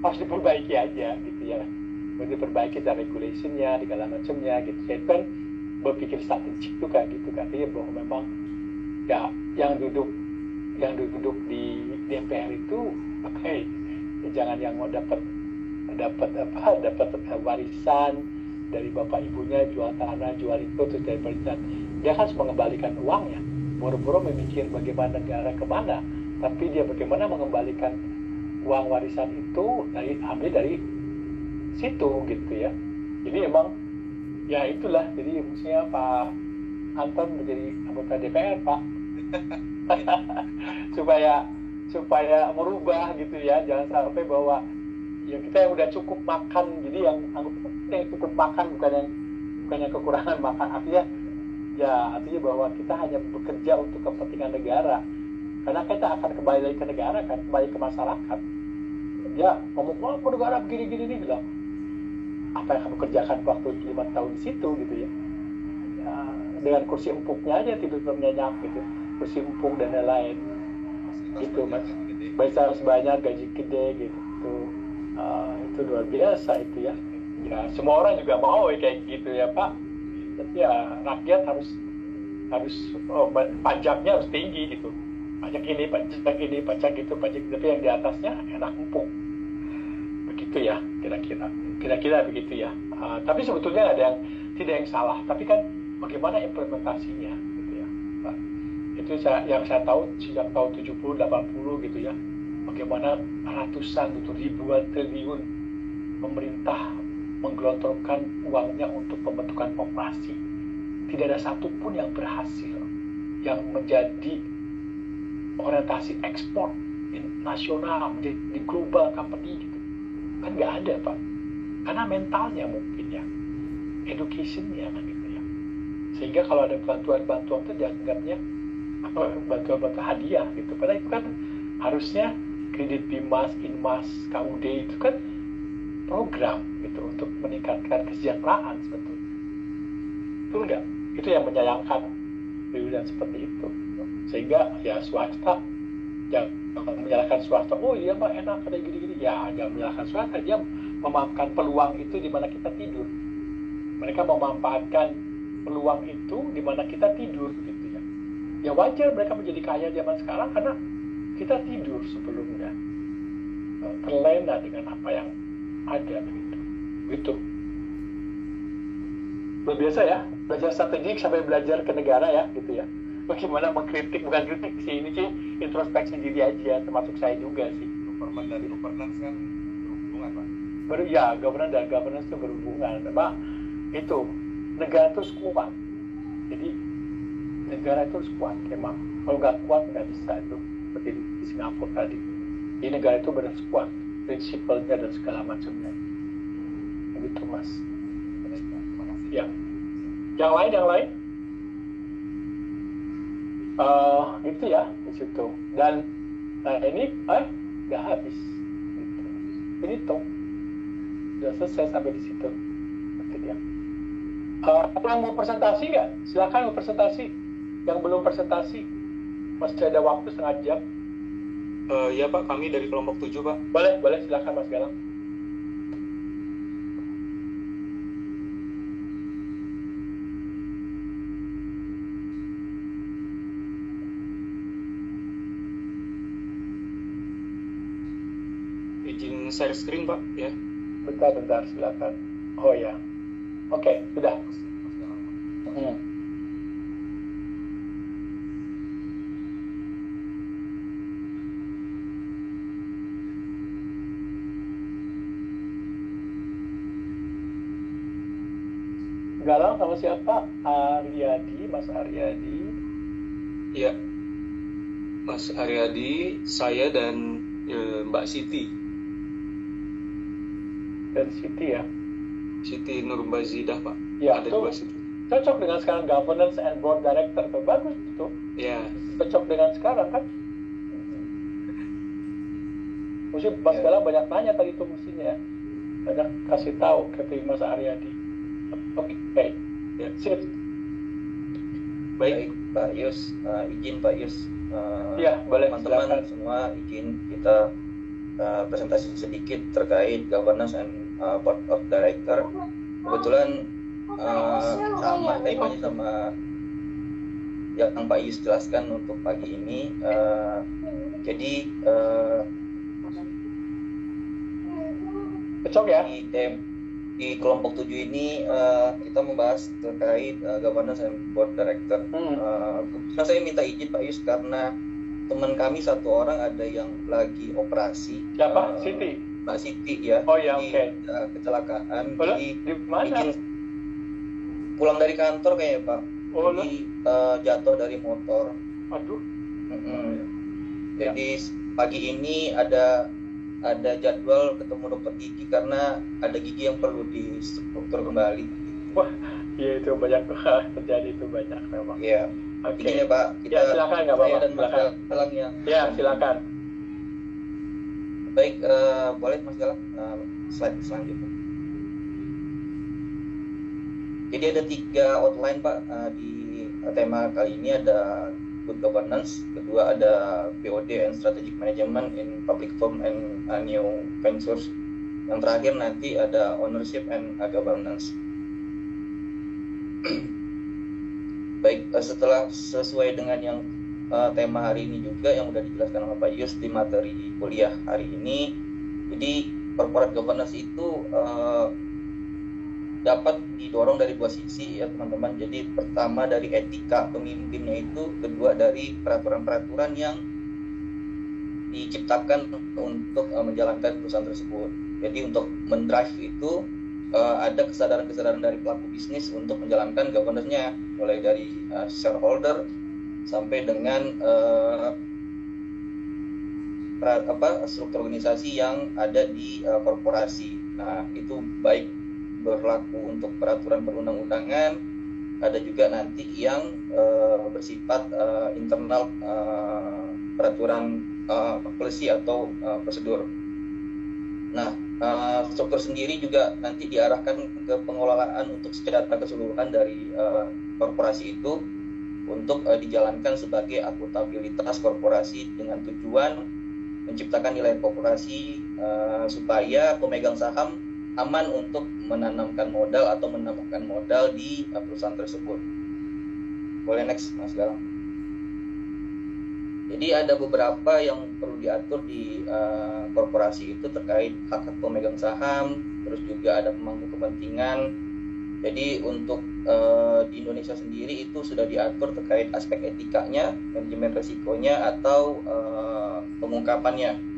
harus diperbaiki aja gitu ya. Diperbaiki dan regulationnya, segala macamnya gitu. Saya kan berpikir strategik tuh kayak gitu, katanya bahwa memang ya yang duduk di DPR itu jangan yang mau dapat warisan dari bapak ibunya, jual tanah, jual itu terus dari pemerintah. Dia harus mengembalikan uangnya. Boro-boro memikir bagaimana negara kemana, tapi dia bagaimana mengembalikan uang warisan itu ambil dari situ gitu ya. Jadi emang ya itulah, jadi mestinya Pak Anton menjadi anggota DPR Pak. supaya merubah gitu ya, jangan sampai bahwa ya kita yang udah cukup makan, jadi yang cukup makan bukan yang kekurangan makan, artinya bahwa kita hanya bekerja untuk kepentingan negara, karena kita akan kembali lagi ke negara kan, kembali ke masyarakat. Ya ngomong negara begini nih, bilang apa yang kamu kerjakan waktu 5 tahun di situ gitu ya, dengan kursi empuknya aja tidur nyenyak gitu, kursi empuk dan lain-lain gitu Mas, besar sebanyak, gaji gede gitu. Itu luar biasa itu ya. Ya semua orang juga mau kayak gitu ya Pak. Tapi ya rakyat harus pajaknya harus tinggi gitu. Pajak ini, pajak itu, tapi yang di atasnya enak empuk. Begitu ya kira-kira begitu ya. Tapi sebetulnya tidak yang salah. Tapi kan bagaimana implementasinya gitu ya Pak. Itu yang saya tahu sejak tahun 70-80 gitu ya. Bagaimana ratusan atau ribuan triliun pemerintah menggelontorkan uangnya untuk pembentukan koperasi. Tidak ada satupun yang berhasil, yang menjadi orientasi ekspor nasional, menjadi global company gitu. Kan nggak ada Pak. Karena mentalnya mungkin ya, educationnya kan gitu ya. Sehingga kalau ada bantuan-bantuan itu dianggapnya bantuan-bantuan hadiah gitu. Padahal itu kan harusnya kredit BIMAS, INMAS, KUD itu kan program gitu untuk meningkatkan kesejahteraan sebetulnya. Betul nggak? Itu yang menyayangkan pilihan seperti itu. Sehingga ya swasta jangan menyalahkan swasta. Oh iya Mbak enak ada gini-gini. Ya jangan menyalahkan swasta. Dia memanfaatkan peluang itu di mana kita tidur. Mereka memanfaatkan peluang itu di mana kita tidur gitu ya. Ya wajar mereka menjadi kaya zaman sekarang karena kita tidur sebelumnya, terlena dengan apa yang ada gitu. Luar biasa ya, belajar strategik sampai belajar ke negara ya gitu ya. Bagaimana mengkritik, bukan kritik sih, ini sih introspeksi diri aja, termasuk saya juga sih. Government dan governance kan berhubungan Pak. Governance itu berhubungan. Memang itu negara itu kuat. Jadi negara itu harus kuat memang. Kalau nggak kuat nggak bisa itu. Seperti di Singapura tadi. Di negara itu benar kuat, prinsipalnya dan segala macamnya. Mas. Terima kasih. Ya. Yang lain? Itu ya di situ. Dan ini udah habis. Gitu. Ini tuh udah selesai sampai di situ. Itu dia. Yang mau presentasi nggak? Silakan mau presentasi. Yang belum presentasi masih ada waktu setengah jam. Ya Pak, kami dari kelompok 7 Pak. Boleh silakan Mas Galang. Izin share screen Pak ya. Bentar silakan. Oh ya. Oke, sudah. Galang sama siapa? Mas Aryadi. Iya. Mas Aryadi, saya dan Mbak Siti. Dan Siti ya? Siti Nurbazidah Pak. Ya, ada tuh, 2 Siti. Cocok dengan sekarang governance and board director tuh bagus tuh. Ya. Cocok dengan sekarang kan? Mesti Mas Galang banyak tanya tadi tuh mestinya. Banyak kasih tahu ke Mas Aryadi. Oke, baik. Ya. Sip. Baik, Pak Yus, izin Pak Yus. Ya, boleh. Teman-teman silakan. semua izin kita presentasi sedikit terkait governance and board of director. Kebetulan sama temanya sama yang Pak Yus jelaskan untuk pagi ini. Jadi Cocok ya? di kelompok 7 ini kita membahas terkait governance and board director. Saya minta izin Pak Yus karena teman kami satu orang ada yang lagi operasi. Siapa? Siti? Mbak Siti ya. Oh ya, oke. Kecelakaan. Jadi di mana? Pulang dari kantor kayaknya Pak. Jadi jatuh dari motor. Aduh. Jadi pagi ini ada jadwal ketemu dokter gigi karena ada gigi yang perlu distruktur kembali. Wah, iya itu banyak terjadi itu banyak memang. Iya. Oke. Begini Pak, kita silakan nggak apa-apa. dan Mas Galang yang. Ya, silakan. Baik, boleh Mas Galang slide selanjutnya. Jadi ada 3 outline Pak di tema kali ini. Ada good governance, kedua ada BOD and strategic management in public firm and new ventures, yang terakhir nanti ada ownership and governance. Baik, setelah sesuai dengan yang tema hari ini juga yang sudah dijelaskan oleh Pak Yus di materi kuliah hari ini, jadi corporate governance itu dapat didorong dari 2 sisi ya teman-teman. Jadi pertama dari etika pemimpinnya itu, kedua dari peraturan-peraturan yang diciptakan untuk menjalankan perusahaan tersebut. Jadi untuk mendrive itu ada kesadaran-kesadaran dari pelaku bisnis untuk menjalankan governance-nya, mulai dari shareholder sampai dengan struktur organisasi yang ada di korporasi. Nah, itu baik berlaku untuk peraturan perundang-undangan, ada juga nanti yang bersifat internal peraturan policy atau prosedur. Nah, struktur sendiri juga nanti diarahkan ke pengelolaan untuk secara keseluruhan dari korporasi itu untuk dijalankan sebagai akuntabilitas korporasi dengan tujuan menciptakan nilai korporasi supaya pemegang saham aman untuk menanamkan modal atau menambahkan modal di perusahaan tersebut. Boleh next Mas Galang. Jadi ada beberapa yang perlu diatur di korporasi itu terkait hak pemegang saham, terus juga ada pemangku kepentingan. Jadi untuk di Indonesia sendiri itu sudah diatur terkait aspek etikanya, manajemen resikonya atau pengungkapannya.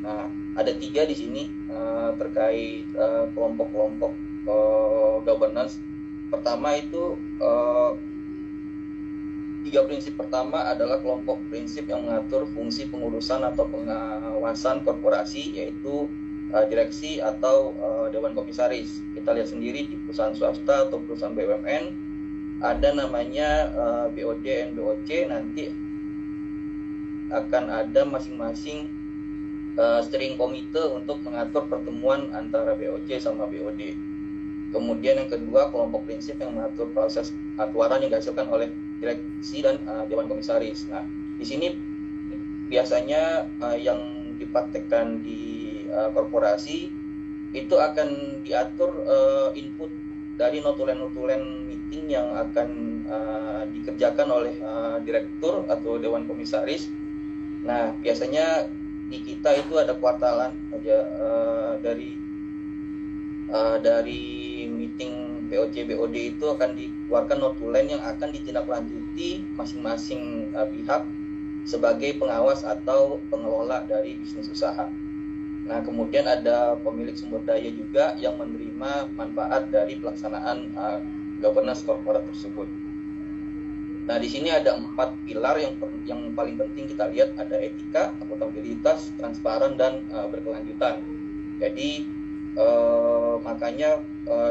Nah, ada 3 di sini terkait kelompok-kelompok governance. Pertama itu 3 prinsip pertama adalah kelompok prinsip yang mengatur fungsi pengurusan atau pengawasan korporasi, yaitu direksi atau dewan komisaris. Kita lihat sendiri di perusahaan swasta atau perusahaan BUMN ada namanya BOD dan BOC, nanti akan ada masing-masing steering komite untuk mengatur pertemuan antara BOC sama BOD. Kemudian yang kedua, kelompok prinsip yang mengatur proses aturan yang dihasilkan oleh direksi dan dewan komisaris. Nah, di sini biasanya yang dipraktekkan di korporasi itu akan diatur input dari notulen-notulen meeting yang akan dikerjakan oleh direktur atau dewan komisaris. Nah, biasanya di kita itu ada kuartalan aja dari meeting BOC BOD itu akan dikeluarkan notulen yang akan ditindaklanjuti masing-masing pihak sebagai pengawas atau pengelola dari bisnis usaha. Nah, kemudian ada pemilik sumber daya juga yang menerima manfaat dari pelaksanaan governance corporate tersebut. Nah, di sini ada 4 pilar yang paling penting kita lihat, ada etika, akuntabilitas, transparan, dan berkelanjutan. Jadi makanya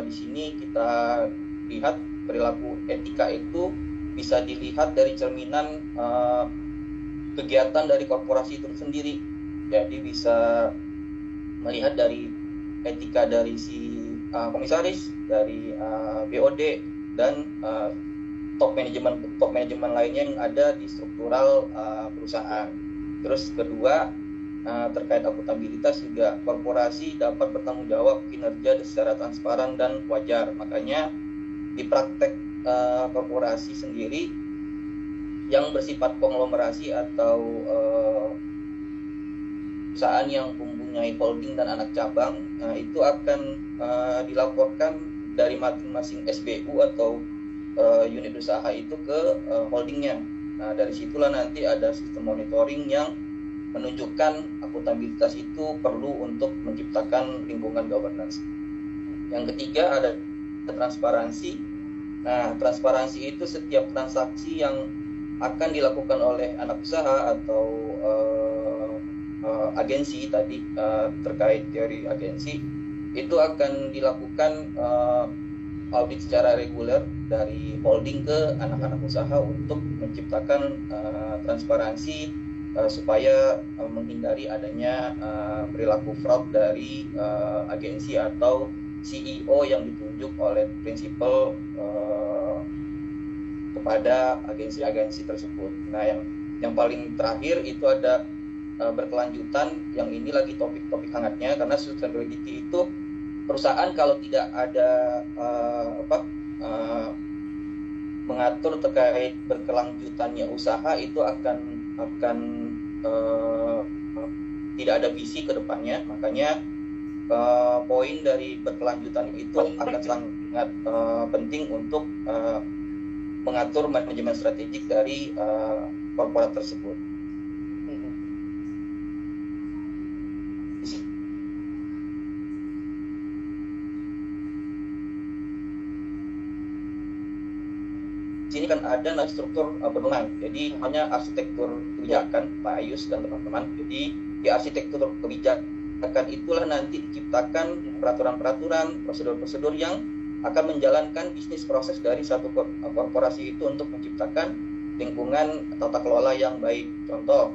di sini kita lihat perilaku etika itu bisa dilihat dari cerminan kegiatan dari korporasi itu sendiri. Jadi bisa melihat dari etika dari si komisaris, dari BOD, dan top manajemen lainnya yang ada di struktural perusahaan. Terus kedua, terkait akuntabilitas juga, korporasi dapat bertanggung jawab kinerja secara transparan dan wajar. Makanya di praktek korporasi sendiri yang bersifat konglomerasi atau perusahaan yang mempunyai holding dan anak cabang, itu akan dilaporkan dari masing-masing SBU atau unit usaha itu ke holdingnya. Nah, dari situlah nanti ada sistem monitoring yang menunjukkan akuntabilitas itu perlu untuk menciptakan lingkungan governance. Yang ketiga ada transparansi. Nah, transparansi itu setiap transaksi yang akan dilakukan oleh anak usaha atau agensi tadi, terkait teori agensi, itu akan dilakukan audit secara reguler dari holding ke anak-anak usaha untuk menciptakan transparansi supaya menghindari adanya perilaku fraud dari agensi atau CEO yang ditunjuk oleh prinsipal kepada agensi-agensi tersebut. Nah, yang paling terakhir itu ada berkelanjutan, yang ini lagi topik hangatnya, karena sustainability itu perusahaan kalau tidak ada mengatur terkait berkelanjutannya usaha itu akan tidak ada visi ke depannya. Makanya poin dari berkelanjutan itu akan sangat penting untuk mengatur manajemen strategik dari korporat tersebut. Di sini kan ada struktur pedoman, jadi hanya arsitektur kebijakan Pak Ayus dan teman-teman. Jadi di arsitektur kebijakan itulah nanti diciptakan peraturan-peraturan, prosedur-prosedur yang akan menjalankan bisnis proses dari satu korporasi itu untuk menciptakan lingkungan tata kelola yang baik. Contoh,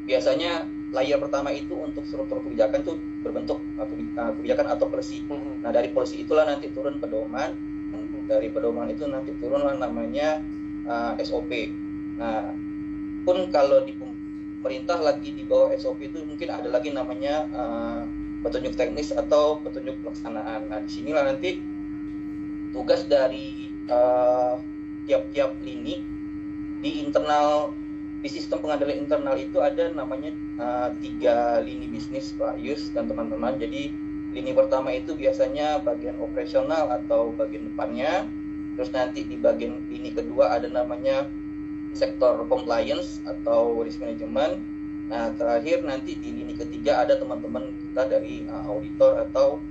biasanya layer pertama itu untuk struktur kebijakan itu berbentuk kebijakan atau policy. Nah, dari policy itulah nanti turun pedoman. Dari pedoman itu nanti turunlah namanya SOP. Nah, pun kalau di pemerintah lagi di bawah SOP itu mungkin ada lagi namanya petunjuk teknis atau petunjuk pelaksanaan. Nah, di sinilah nanti tugas dari tiap-tiap lini di internal, di sistem pengendalian internal itu ada namanya 3 lini bisnis Pak Yus dan teman-teman. Jadi lini pertama itu biasanya bagian operasional atau bagian depannya. Terus nanti di bagian lini kedua ada namanya sektor compliance atau risk management. Nah, terakhir nanti di lini ketiga ada teman-teman kita dari auditor atau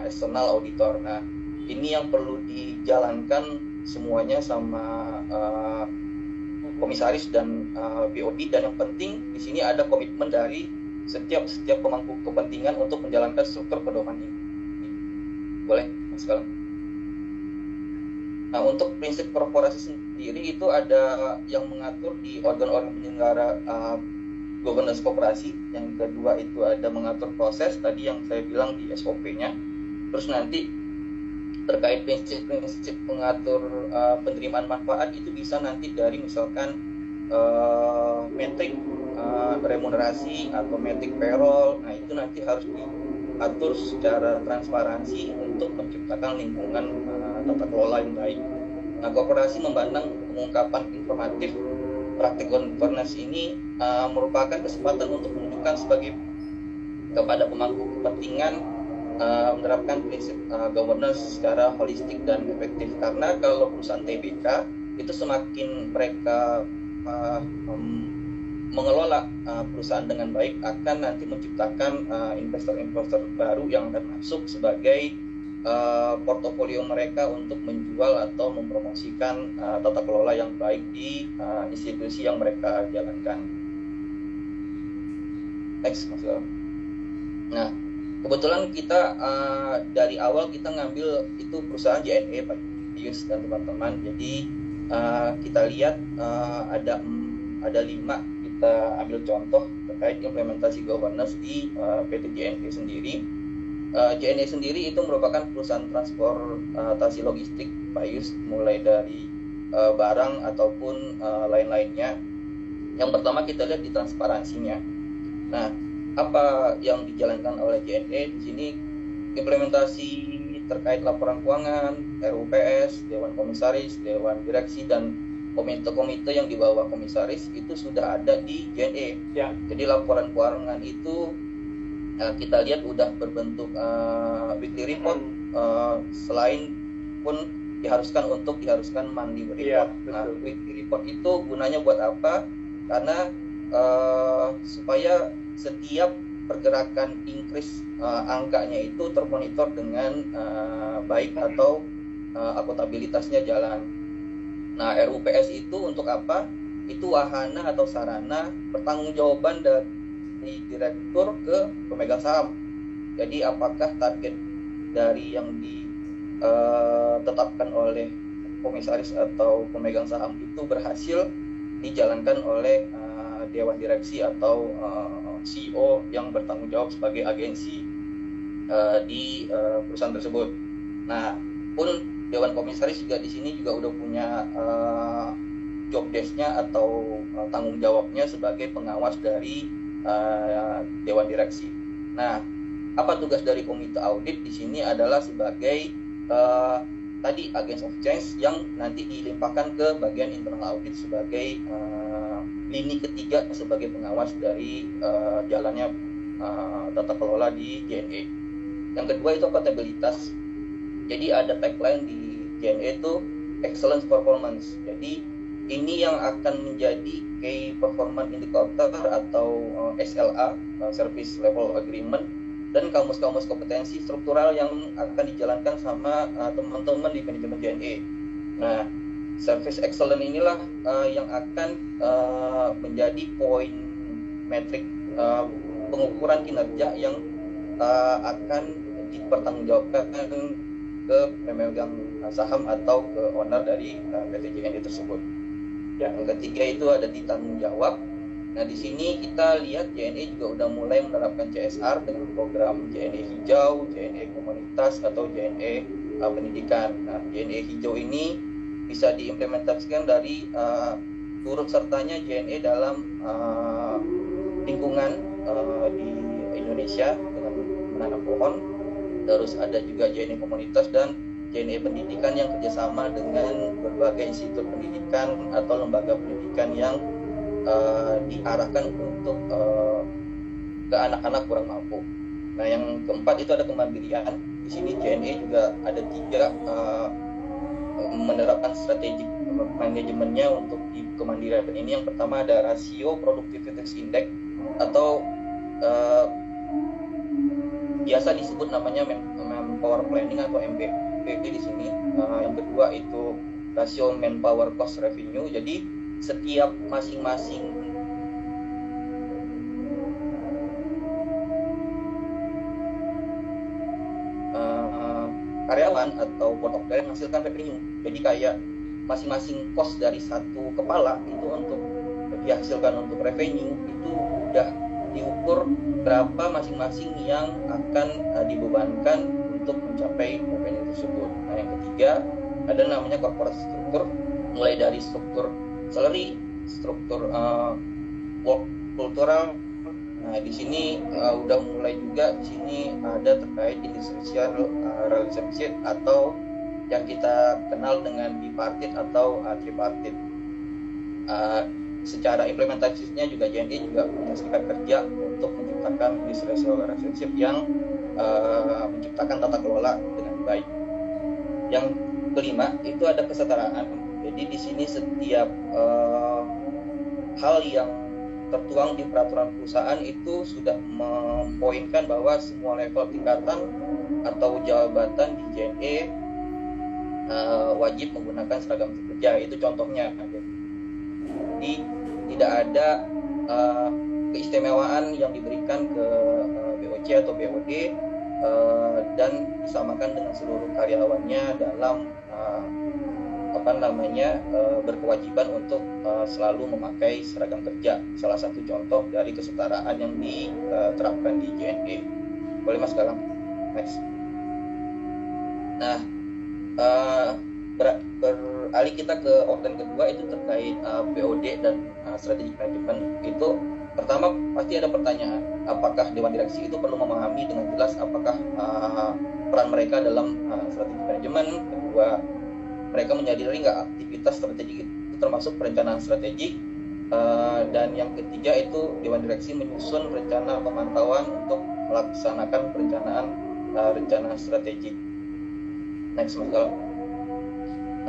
external auditor. Nah, ini yang perlu dijalankan semuanya sama komisaris dan BOD, dan yang penting di sini ada komitmen dari setiap pemangku kepentingan untuk menjalankan struktur pedoman ini. Boleh, Mas Galang? Nah, untuk prinsip korporasi sendiri itu ada yang mengatur di organ-organ penyelenggara governance koperasi. Yang kedua itu ada mengatur proses, tadi yang saya bilang di SOP-nya. Terus nanti terkait prinsip-prinsip pengatur penerimaan manfaat itu bisa nanti dari misalkan metrik remunerasi atau metrik payroll. Nah, itu nanti harus diatur secara transparansi untuk menciptakan lingkungan tata kelola yang baik. Nah, korporasi memandang pengungkapan informatif praktik governance ini merupakan kesempatan untuk menunjukkan kepada pemangku kepentingan menerapkan prinsip governance secara holistik dan efektif. Karena kalau perusahaan TBK itu semakin mereka mengelola perusahaan dengan baik, akan nanti menciptakan investor-investor baru yang akan masuk sebagai portofolio mereka untuk menjual atau mempromosikan tata kelola yang baik di institusi yang mereka jalankan. Next, Mas Galang. Nah, kebetulan kita dari awal kita ngambil itu perusahaan JNE, Pak Yus dan teman-teman. Jadi kita lihat ada 5 kita ambil contoh terkait implementasi governance di PT JNE sendiri. JNE sendiri itu merupakan perusahaan transportasi logistik, Pak Yus, mulai dari barang ataupun lain-lainnya. Yang pertama kita lihat di transparansinya. Nah, apa yang dijalankan oleh JNE di sini? Implementasi terkait laporan keuangan, RUPS, Dewan Komisaris, Dewan Direksi, dan komite-komite yang di bawah komisaris itu sudah ada di JNE. Ya. Jadi laporan keuangan itu kita lihat udah berbentuk weekly report, selain pun diharuskan monthly report. Iya, Nah, weekly report itu gunanya buat apa? Karena supaya setiap pergerakan increase angkanya itu termonitor dengan baik atau akuntabilitasnya jalan. Nah, RUPS itu untuk apa? Itu wahana atau sarana pertanggungjawaban dari direktur ke pemegang saham. Jadi apakah target dari yang ditetapkan oleh komisaris atau pemegang saham itu berhasil dijalankan oleh dewan direksi atau CEO yang bertanggung jawab sebagai agensi di perusahaan tersebut. Nah, pun dewan komisaris juga di sini juga udah punya job desk-nya atau tanggung jawabnya sebagai pengawas dari dewan direksi. Nah, apa tugas dari komite audit di sini adalah sebagai tadi agents of change yang nanti dilimpahkan ke bagian internal audit sebagai lini ketiga sebagai pengawas dari jalannya tata kelola di JNE. Yang kedua itu akuntabilitas. Jadi ada tagline di JNE itu excellence performance. Jadi ini yang akan menjadi key performance indicator atau SLA, service level agreement, dan kamus-kamus kompetensi struktural yang akan dijalankan sama teman-teman di manajemen JNE. Nah, service excellence inilah yang akan menjadi poin metrik pengukuran kinerja yang akan dipertanggungjawabkan ke pemegang saham atau ke owner dari PT JNE tersebut. Yang ketiga itu ada di tanggung jawab. Nah, di sini kita lihat JNE juga udah mulai menerapkan CSR dengan program JNE Hijau, JNE Komunitas, atau JNE Pendidikan. Nah, JNE Hijau ini bisa diimplementasikan dari turut sertanya JNE dalam lingkungan di Indonesia dengan menanam pohon. Terus ada juga JNE Komunitas dan JNE Pendidikan yang kerjasama dengan berbagai institut pendidikan atau lembaga pendidikan yang diarahkan untuk ke anak-anak kurang mampu. Nah, yang keempat itu ada kemandirian. Di sini JNE juga ada 3 menerapkan strategi manajemennya untuk di kemandirian ini. Yang pertama ada rasio productivity index atau biasa disebut namanya manpower planning atau MPP di sini. Yang kedua itu rasio manpower cost revenue. Jadi setiap masing-masing karyawan atau board of directors menghasilkan revenue. Jadi kayak masing-masing cost dari satu kepala itu untuk dihasilkan untuk revenue itu udah diukur berapa masing-masing yang akan dibebankan untuk mencapai revenue tersebut. Nah, yang ketiga ada namanya corporate struktur, mulai dari struktur salary, struktur work kultural. Nah, di sini udah mulai juga di sini ada terkait industrial relationship atau yang kita kenal dengan bipartit atau tripartit. Secara implementasinya juga JNE juga punya serikat kerja untuk menciptakan industrial relationship yang menciptakan tata kelola dengan baik. Yang kelima itu ada kesetaraan. Jadi di sini setiap hal yang tertuang di peraturan perusahaan itu sudah mempoinkan bahwa semua level tingkatan atau jabatan di JNE wajib menggunakan seragam kerja. Itu contohnya. Jadi tidak ada keistimewaan yang diberikan ke BOC atau BOD dan disamakan dengan seluruh karyawannya dalam berkewajiban untuk selalu memakai seragam kerja. Salah satu contoh dari kesetaraan yang diterapkan di JNE. Boleh Mas Galang? Next. Nah, beralih kita ke organ kedua itu terkait BOD dan strategic management. Itu pertama pasti ada pertanyaan, apakah Dewan Direksi itu perlu memahami dengan jelas apakah peran mereka dalam strategic management. Kedua, mereka menyadari nggak aktivitas strategik itu termasuk perencanaan strategik. Dan yang ketiga itu Dewan Direksi menyusun rencana pemantauan untuk melaksanakan perencanaan rencana strategik. Next, Mas Galang.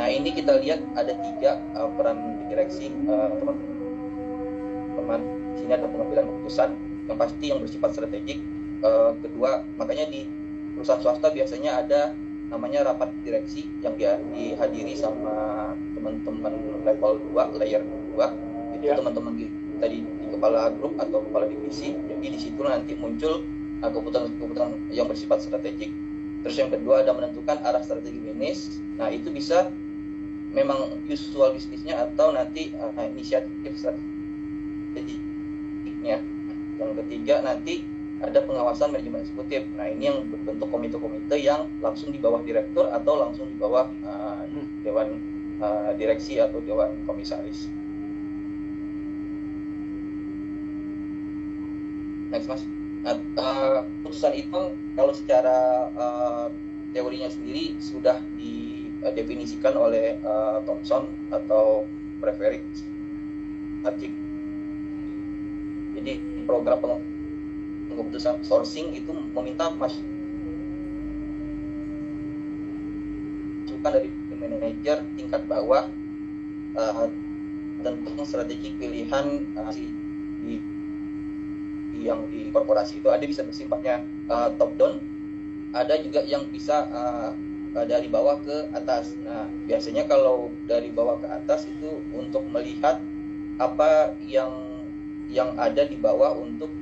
Nah, ini kita lihat ada 3 peran direksi, teman-teman. Sini ada pengambilan keputusan yang pasti yang bersifat strategik. Kedua, makanya di perusahaan swasta biasanya ada namanya rapat direksi yang dihadiri sama teman-teman level 2, layer 2. Itu teman-teman kita di kepala grup atau kepala divisi. Jadi di situ nanti muncul keputusan-keputusan yang bersifat strategik. Terus yang kedua ada menentukan arah strategi bisnis. Nah, itu bisa memang usual bisnisnya atau nanti inisiatif strateginya. Yang ketiga nanti ada pengawasan manajemen eksekutif. Nah, ini yang berbentuk komite-komite yang langsung di bawah direktur atau langsung di bawah dewan direksi atau dewan komisaris. Next, Mas. Nah, putusan itu kalau secara teorinya sendiri sudah didefinisikan oleh Thomson atau Preverick Static. Jadi program pengeputusan sourcing itu meminta masukan dari manajer tingkat bawah tentang strategi pilihan yang di korporasi itu. Ada bisa bersifatnya top down, ada juga yang bisa dari bawah ke atas. Nah, biasanya kalau dari bawah ke atas itu untuk melihat apa yang ada di bawah untuk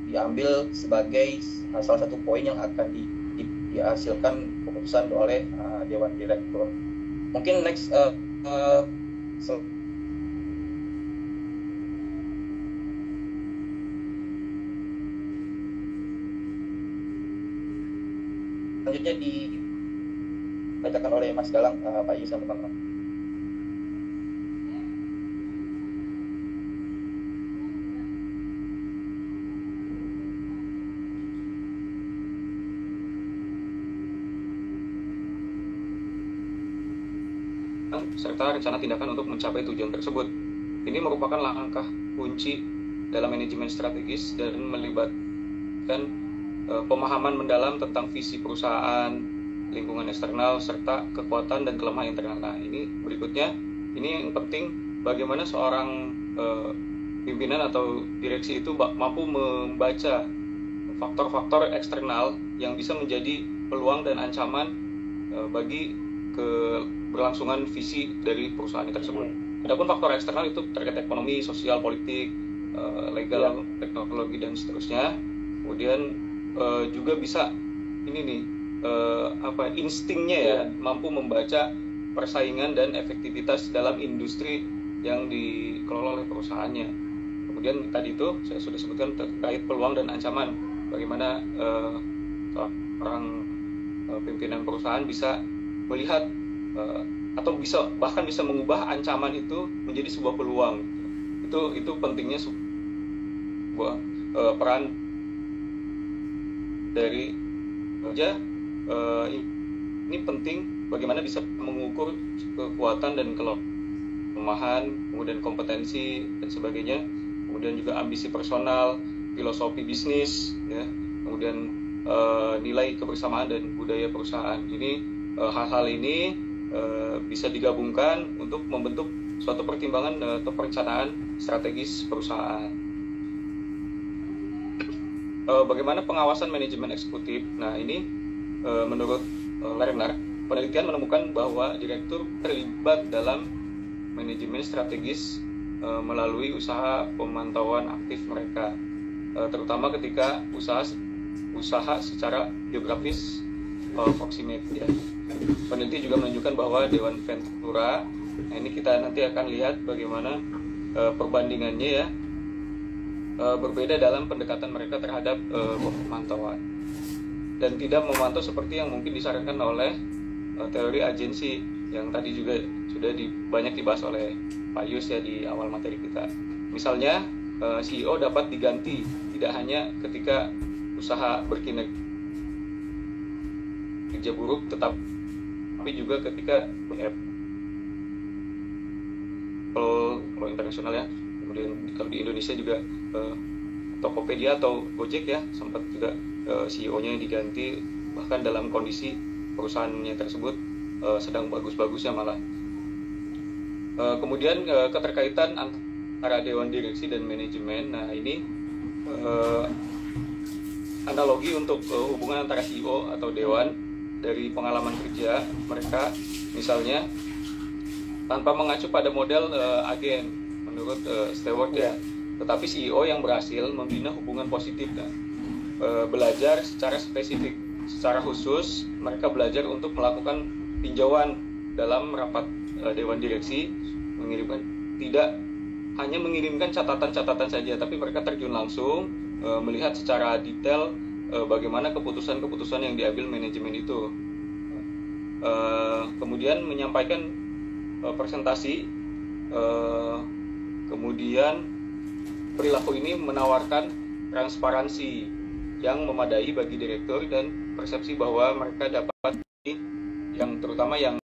diambil sebagai salah satu poin yang akan dihasilkan keputusan oleh Dewan Direktur. Mungkin next selanjutnya dibacakan oleh Mas Galang, Pak Yus dan teman-teman. Serta rencana tindakan untuk mencapai tujuan tersebut. Ini merupakan langkah kunci dalam manajemen strategis dan melibatkan pemahaman mendalam tentang visi perusahaan, lingkungan eksternal, serta kekuatan dan kelemahan internal. Nah, ini berikutnya, ini yang penting bagaimana seorang pimpinan atau direksi itu mampu membaca faktor-faktor eksternal yang bisa menjadi peluang dan ancaman bagi keberlangsungan visi dari perusahaan tersebut. Adapun faktor eksternal itu terkait ekonomi, sosial, politik, legal, teknologi dan seterusnya. Kemudian juga bisa instingnya ya, mampu membaca persaingan dan efektivitas dalam industri yang dikelola oleh perusahaannya. Kemudian tadi itu saya sudah sebutkan terkait peluang dan ancaman, bagaimana seorang pimpinan perusahaan bisa melihat atau bahkan bisa mengubah ancaman itu menjadi sebuah peluang. Itu pentingnya sebuah peran dari kerja. Ini penting bagaimana bisa mengukur kekuatan dan kelemahan, kemudian kompetensi dan sebagainya, kemudian juga ambisi personal, filosofi bisnis, ya, kemudian nilai kebersamaan dan budaya perusahaan. Ini hal-hal ini bisa digabungkan untuk membentuk suatu pertimbangan atau perencanaan strategis perusahaan. Bagaimana pengawasan manajemen eksekutif? Nah, ini menurut Lerner, penelitian menemukan bahwa direktur terlibat dalam manajemen strategis melalui usaha pemantauan aktif mereka, terutama ketika usaha secara geografis proximate ya. Peneliti juga menunjukkan bahwa Dewan Ventura, nah ini kita nanti akan lihat bagaimana perbandingannya ya, berbeda dalam pendekatan mereka terhadap pemantauan, dan tidak memantau seperti yang mungkin disarankan oleh teori agensi yang tadi juga sudah banyak dibahas oleh Pak Yus ya di awal materi kita. Misalnya CEO dapat diganti tidak hanya ketika usaha berkinerja buruk, tapi juga ketika kalau internasional ya. Kemudian kalau di Indonesia juga Tokopedia atau Gojek ya sempat juga CEO-nya diganti, bahkan dalam kondisi perusahaannya tersebut sedang bagus-bagusnya malah. Kemudian keterkaitan antara dewan direksi dan manajemen. Nah ini analogi untuk hubungan antara CEO atau dewan dari pengalaman kerja mereka, misalnya tanpa mengacu pada model agen menurut Stewart ya, tetapi CEO yang berhasil membina hubungan positif dan belajar secara spesifik, secara khusus mereka belajar untuk melakukan tinjauan dalam rapat dewan direksi, tidak hanya mengirimkan catatan-catatan saja, tapi mereka terjun langsung melihat secara detail bagaimana keputusan-keputusan yang diambil manajemen itu, kemudian menyampaikan presentasi, kemudian perilaku ini menawarkan transparansi yang memadai bagi direktur dan persepsi bahwa mereka dapat yang terutama yang